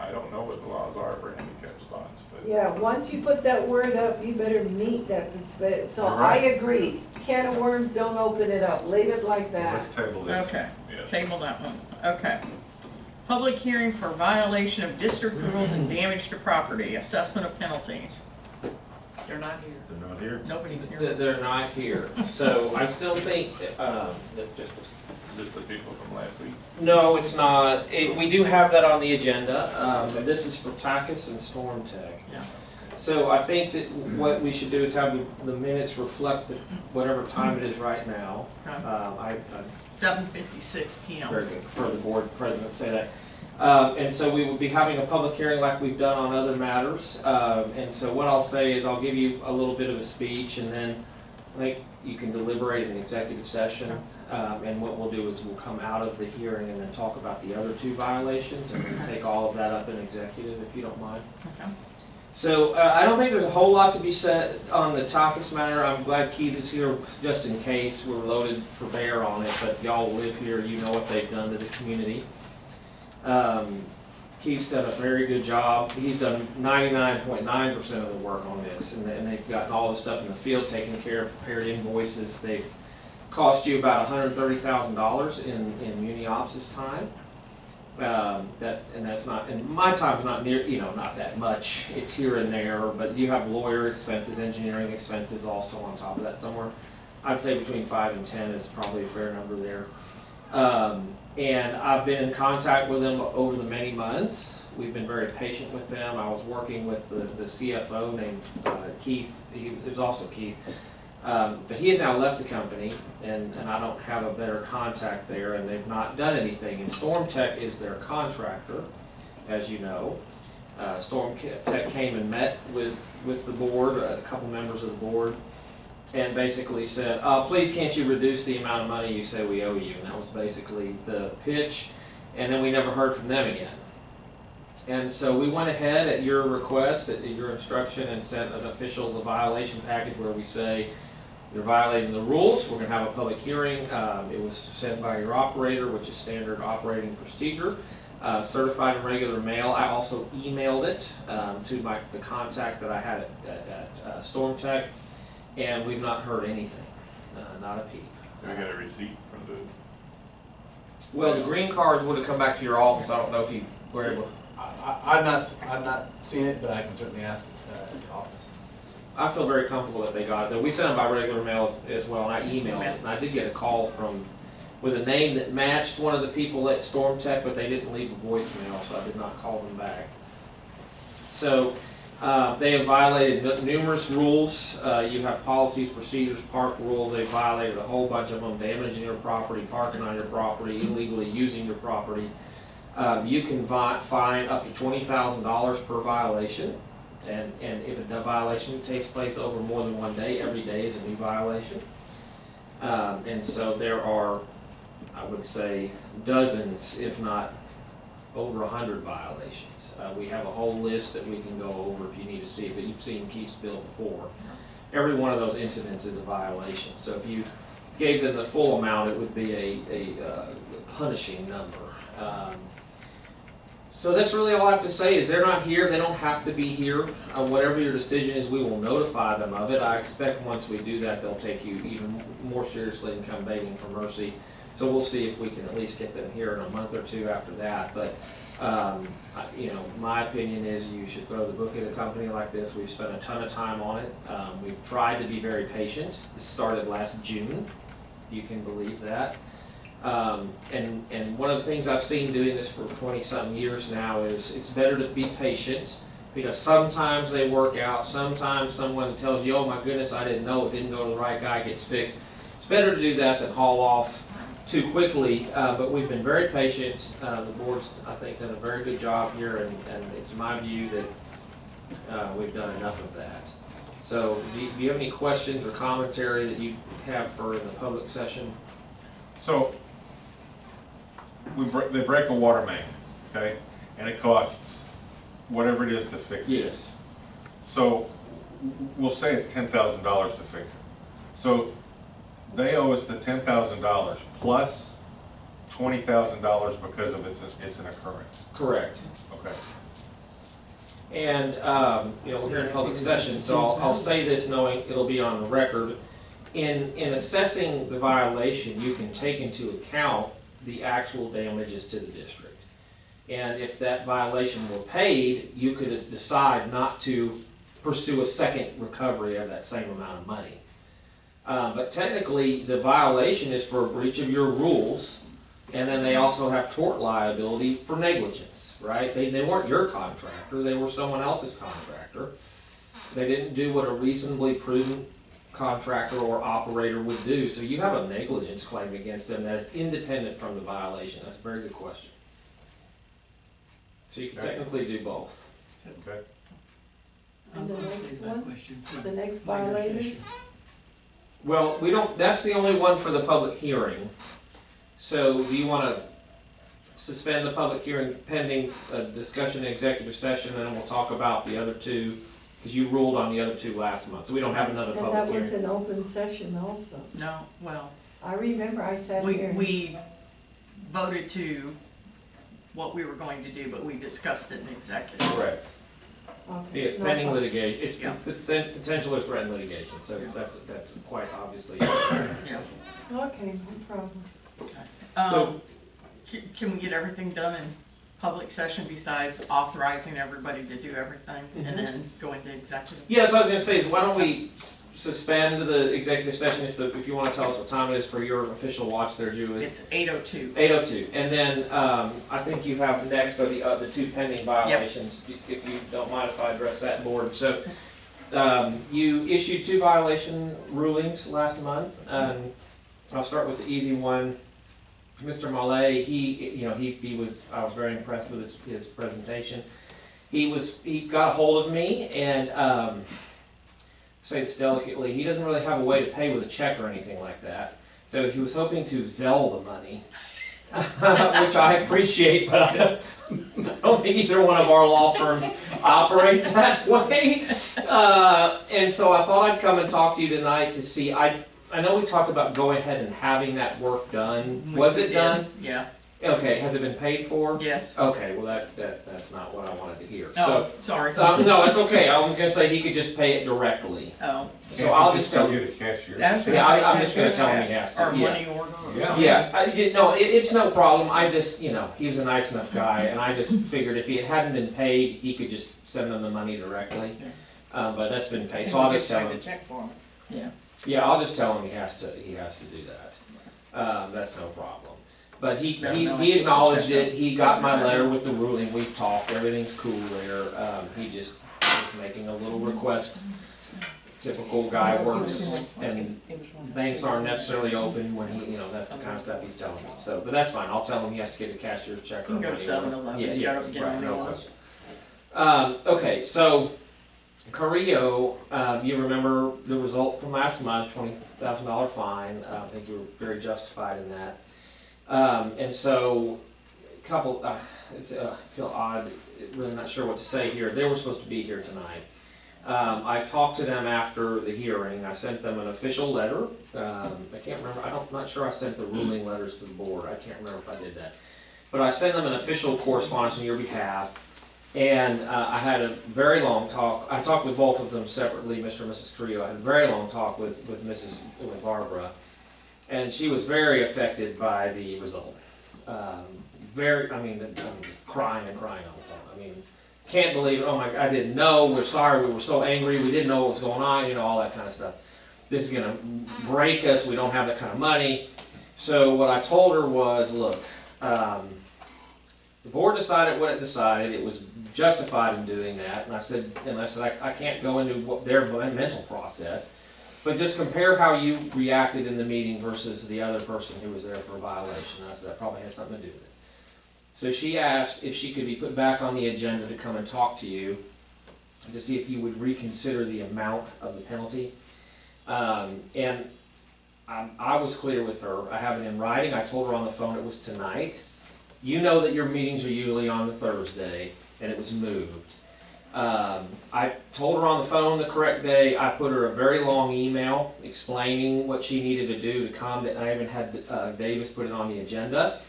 I don't know what the laws are for handicap spots, but. Yeah, once you put that word up, you better meet that, so You're I right. agree. Can of worms, don't open it up, leave it like Let's that. table this. okay, Yes. table that one, okay. Public hearing for violation of district rules and damage to property, assessment of penalties. They're not here. They're not here. Nobody's That here. they're not here. So I still think, Just the people from last week. no, it's not. We do have that on the agenda. And this is for Takis and Storm Tech. Yeah. So I think that what we should do is have the minutes reflect whatever time it is right now. Okay. I 7:56 PM. Very good, for the board president to say that. And so we will be having a public hearing like we've done on other matters. And so what I'll say is I'll give you a little bit of a speech, and then I think you can deliberate in executive session. And what we'll do is we'll come out of the hearing and then talk about the other two violations, and we'll take all of that up in executive, if you don't mind. Okay. So I don't think there's a whole lot to be said on the Takis matter. I'm glad Keith is here just in case. We're loaded for bear on it, but y'all live here, you know what they've done to the community. Keith's done a very good job. He's done 99.9% of the work on this, and they've gotten all the stuff in the field taken care of, prepared invoices. They've cost you about $130,000 in Muni Ops' time. That's not, and my time's not near, not that much. It's here and there, but you have lawyer expenses, engineering expenses also on top of that somewhere. I'd say between 5 and 10 is probably a fair number there. And I've been in contact with them over the many months. We've been very patient with them. I was working with the CFO named Keith. It was also Keith. But he has now left the company, and I don't have a better contact there, and they've not done anything. And Storm Tech is their contractor, as you know. Storm Tech came and met with the board, a couple members of the board, and basically said, please can't you reduce the amount of money you say we owe you? And that was basically the pitch, and then we never heard from them again. And so we went ahead at your request, at your instruction, and sent an official violation package where we say, you're violating the rules, we're gonna have a public hearing. It was sent by your operator, which is standard operating procedure, certified in regular mail. I also emailed it to the contact that I had at Storm Tech, and we've not heard anything, not a peep. Do we get a receipt from the? Well, the green cards would have come back to your office. I don't know if you were able. I've not seen it, but I can certainly ask at the office. I feel very comfortable that they got it. We sent them by regular mail as well, and I emailed it. And I did get a call with a name that matched one of the people at Storm Tech, but they didn't leave a voicemail, so I did not call them back. So they have violated numerous rules. You have policies, procedures, park rules. They've violated a whole bunch of them, damaging your property, parking on your property, illegally using your property. You can fine up to $20,000 per violation. And if a violation takes place over more than one day, every day is a new violation. And so there are, I would say, dozens, if not over 100 violations. We have a whole list that we can go over if you need to see, but you've seen Keith's bill before. Every one of those incidents is a violation. So if you gave them the full amount, it would be a punishing number. So that's really all I have to say is they're not here. They don't have to be here. Whatever your decision is, we will notify them of it. I expect once we do that, they'll take you even more seriously and come begging for mercy. So we'll see if we can at least get them here in a month or two after that. But, you know, my opinion is you should throw the book at a company like this. We've spent a ton of time on it. We've tried to be very patient. This started last June. You can believe that. And one of the things I've seen doing this for 20-something years now is it's better to be patient, because sometimes they work out, sometimes someone tells you, oh my goodness, I didn't know, it didn't go to the right guy, it gets fixed. It's better to do that than haul off too quickly, but we've been very patient. The board's, I think, done a very good job here, and it's my view that we've done enough of that. So do you have any questions or commentary that you have for in the public session? So, they break a water main, okay, and it costs whatever it is to fix it. Yes. So, we'll say it's $10,000 to fix it. So, they owe us the $10,000 plus $20,000 because of it's an occurrence. Correct. Okay. And, you know, we're here in public session, so I'll say this knowing it'll be on the record. In assessing the violation, you can take into account the actual damages to the district. And if that violation were paid, you could decide not to pursue a second recovery of that same amount of money. But technically, the violation is for a breach of your rules, and then they also have tort liability for negligence, right? They weren't your contractor, they were someone else's contractor. They didn't do what a reasonably prudent contractor or operator would do, so you have a negligence claim against them that is independent from the violation. That's a very good question. So you can technically do both. Okay. And the next one, the next violation? Well, we don't, that's the only one for the public hearing. So do you want to suspend the public hearing pending a discussion in executive session, and then we'll talk about the other two? Because you ruled on the other two last month, so we don't have another And public that was hearing. an open session also. No, well, I remember I sat here. we voted to what we were going to do, but we discussed it in executive. Correct. Okay, It's no pending problem. litigation, it's Yeah. potential or threatened litigation, so that's quite obviously. Yeah. Okay, no problem. Um, can we get everything done in public session besides authorizing everybody to do everything and then go into executive? Yeah, so I was gonna say is why don't we suspend the executive session if you wanna tell us what time it is per your official watch there, Drew? It's 8:02. 8:02, and then, I think you have next are the two pending violations, if you don't mind if I address that board. So, you issued 2 violation rulings last month, and I'll start with the easy one. Mr. Mallet, he was, I was very impressed with his presentation. He got a hold of me, and, say this delicately, he doesn't really have a way to pay with a check or anything like that. So he was hoping to Zelle the money, which I appreciate, but I don't think either one of our law firms operate that way. And so I thought I'd come and talk to you tonight to see, I know we talked about going ahead and having that work done. Was it done? Yeah. Okay, has it been paid for? Yes. Okay, well that's not what I wanted to hear. Oh, sorry. No, it's okay. I was gonna say he could just pay it directly. Oh. So I'll just tell you you. the cashier. Yeah, I'm just gonna tell him he has to. Or Yeah. money order or Yeah. something. Yeah, no, it's no problem. I just, he was a nice enough guy, and I just figured if it hadn't been paid, he could just send them the money directly. But that's been paid, so I'll just tell him. check for him. Yeah. Yeah, I'll just tell him he has to do that. That's no problem. But he acknowledged it. He got my letter with the ruling. We've talked. Everything's cool there. He just was making a little request. Typical guy works, and banks aren't necessarily open when he, that's the kind of stuff he's telling me. So, but that's fine. I'll tell him he has to get a cashier's check. You can go to 7-Eleven. Yeah, You gotta get right, money no order. question. Okay, so Carrillo, you remember the result from last month, $20,000 fine. I think you were very justified in that. And so, I feel odd, really not sure what to say here. They were supposed to be here tonight. I talked to them after the hearing. I sent them an official letter. I can't remember, I'm not sure I sent the ruling letters to the board. I can't remember if I did that. But I sent them an official correspondence on your behalf. And I had a very long talk. I talked with both of them separately, Mr. and Mrs. Carrillo. I had a very long talk with Barbara. And she was very affected by the result. I mean, crying and crying on the phone. I mean, can't believe it. Oh my God, I didn't know. We're sorry. We were so angry. We didn't know what was going on. You know, all that kind of stuff. This is going to break us. We don't have that kind of money. So what I told her was, look, the board decided what it decided. It was justified in doing that. And I said, I can't go into their mental process, but just compare how you reacted in the meeting versus the other person who was there for a violation. And I said, that probably had something to do with it. So she asked if she could be put back on the agenda to come and talk to you to see if you would reconsider the amount of the penalty. And I was clear with her. I have it in writing. I told her on the phone it was tonight. You know that your meetings are usually on the Thursday, and it was moved. I told her on the phone the correct day. I put her a very long email explaining what she needed to do to come. That I even had Davis put it on the agenda.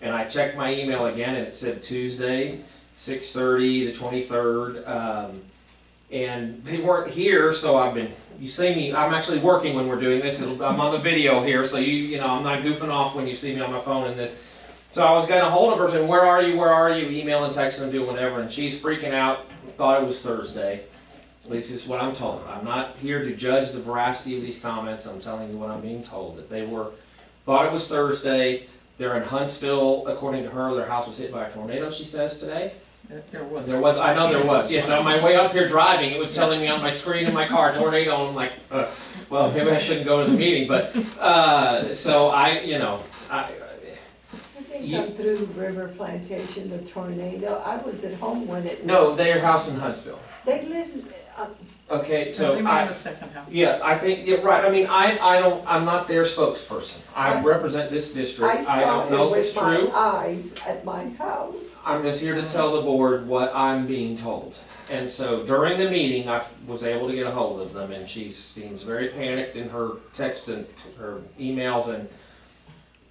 And I checked my email again, and it said Tuesday, 6:30, the 23rd. And they weren't here, so you see me, I'm actually working when we're doing this. I'm on the video here, so you know, I'm not goofing off when you see me on my phone in this. So I was getting a hold of her saying, where are you, emailing, texting, doing whatever, and she's freaking out, thought it was Thursday. At least this is what I'm told. I'm not here to judge the veracity of these comments. I'm telling you what I'm being told, that they thought it was Thursday. They're in Huntsville, according to her. Their house was hit by a tornado, she says, today. There was. I know there was. Yes, on my way up here driving, it was telling me on my screen in my car, tornado, and I'm like, well, maybe I shouldn't go to the meeting, but, so I think I'm through River Plantation, the tornado. I was at home when it. No, their house in Huntsville. They live, Okay, so They may have a second house. yeah, I think you're right. I mean, I'm not their spokesperson. I represent this district. I saw don't know it if it's with my true. eyes at my house. I'm just here to tell the board what I'm being told. And so during the meeting, I was able to get a hold of them, and she seems very panicked in her text and her emails, and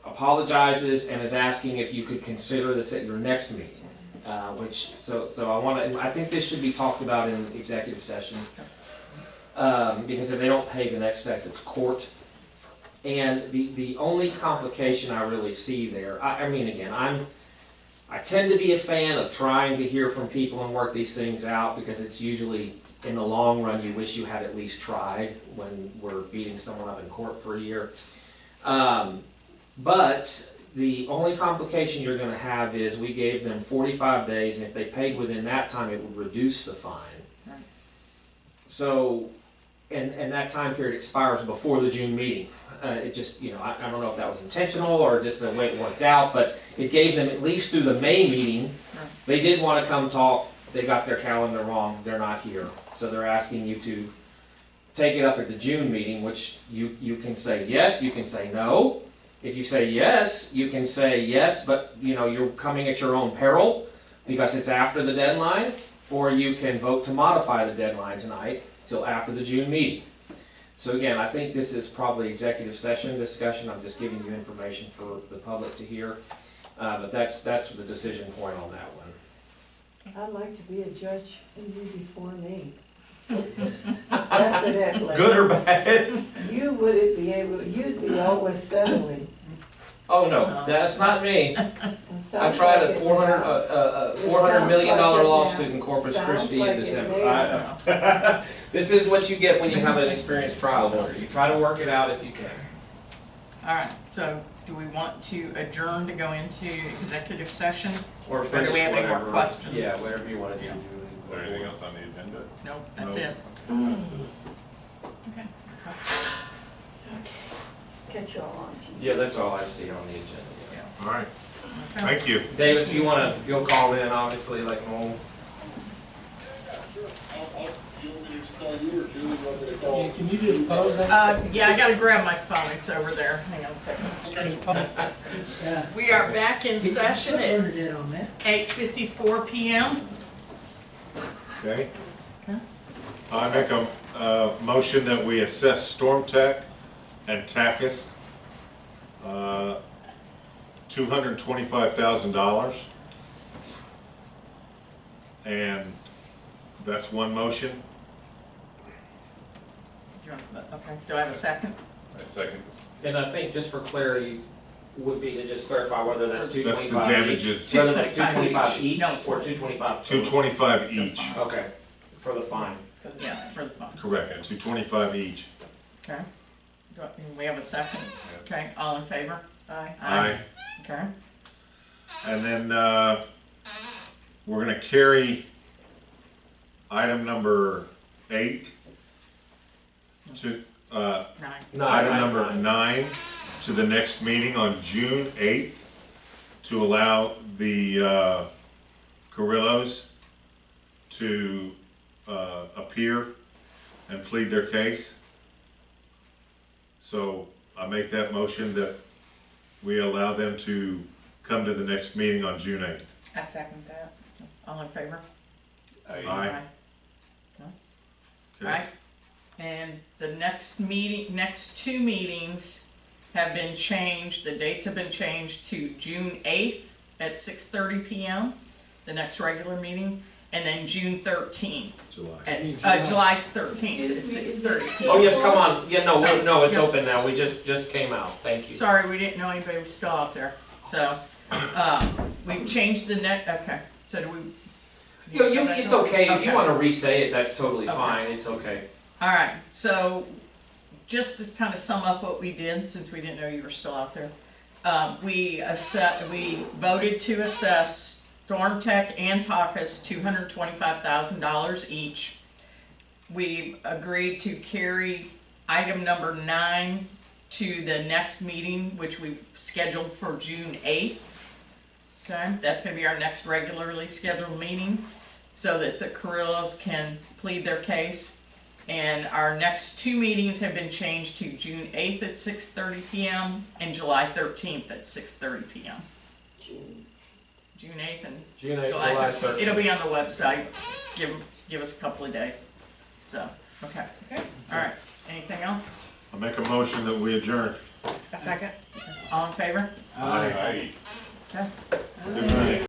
apologizes and is asking if you could consider this at your next meeting. I think this should be talked about in executive session. Because if they don't pay, the next step is court. And the only complication I really see there, I mean, again, I tend to be a fan of trying to hear from people and work these things out, because it's usually, in the long run, you wish you had at least tried when we're beating someone up in court for a year. But the only complication you're going to have is we gave them 45 days, and if they paid within that time, it would reduce the fine. Right. So, and that time period expires before the June meeting. It just, you know, I don't know if that was intentional or just the way it worked out, but it gave them at least through the May meeting. Right. They did want to come talk. They got their calendar wrong. They're not here. So they're asking you to take it up at the June meeting, which you can say yes, you can say no. If you say yes, you can say yes, but you know, you're coming at your own peril because it's after the deadline, or you can vote to modify the deadline tonight till after the June meeting. So again, I think this is probably executive session discussion. I'm just giving you information for the public to hear. But that's the decision point on that one. I'd like to be a judge and you before me. Definitely. Good or bad? You wouldn't be able, you'd be always settling. Oh no, that's not me. I Sounds tried like a it $400 million now. lawsuit in Corpus Sounds Christi like in it December. now. I know. This is what you get when you have an experienced trial lawyer. You try to work it out if you can. All right, so do we want to adjourn to go into executive session? Or do finish we have any more whatever. questions? Yeah, whatever you want to do. Yeah. Is there anything else on the agenda? Nope, that's Nope. it. Okay. Catch you all on TV. Yeah, that's all I see on the agenda. All right, Okay. thank you. Davis, you want to go call in, obviously, like normal. Can you just pause that? Yeah, I gotta grab my phone, it's over there, hang on a second. We are back in session at 8:54 p.m. Okay. Okay. I make a motion that we assess Storm Tech and Tachus $225,000. And that's one motion. Okay, do I have a second? I second. And I think just for clarity, would be to just clarify whether that's two That's the twenty-five each. damages, Whether that's two 225 twenty-five each. each No, it's or not. 225. $225 each, Okay, for the fine. Yes, for the funds. correct, $225 each. Okay. We have a second? Okay, all in favor? Aye. Aye. Okay. And then, we're gonna carry item number 8 to, Nine. item number 9 to the next meeting on June 8th to allow the Carrillos to appear and plead their case. So I make that motion that we allow them to come to the next meeting on June 8th. I second that. All in favor? Aye. Okay. Right, and the next two meetings have been changed, the dates have been changed to June 8th at 6:30 PM, the next regular meeting, and then June 13th, at, July 13th at Excuse me, is 6:30 it- PM. Oh, yes, come on. Yeah, no, it's Yeah. open now. We just came out. Thank you. Sorry, we didn't know anybody was still out there, so, we've changed the okay, so do we? It's okay. If you Okay. wanna re-say it, that's totally Okay. fine. It's okay. All right, so just to kind of sum up what we did, since we didn't know you were still out there, we voted to assess Storm Tech and Takas $225,000 each. We agreed to carry item number 9 to the next meeting, which we've scheduled for June 8th. Okay, that's gonna be our next regularly scheduled meeting, so that the Carrillos can plead their case. And our next two meetings have been changed to June 8th at 6:30 PM and July 13th at 6:30 PM. June 8th and June 8th, July July 13th. 13th. It'll be on the website. Give us a couple of days. So, okay. Okay. All right. Anything else? I'll make a motion that we adjourn. A second. All in favor? Aye. Okay. Good night.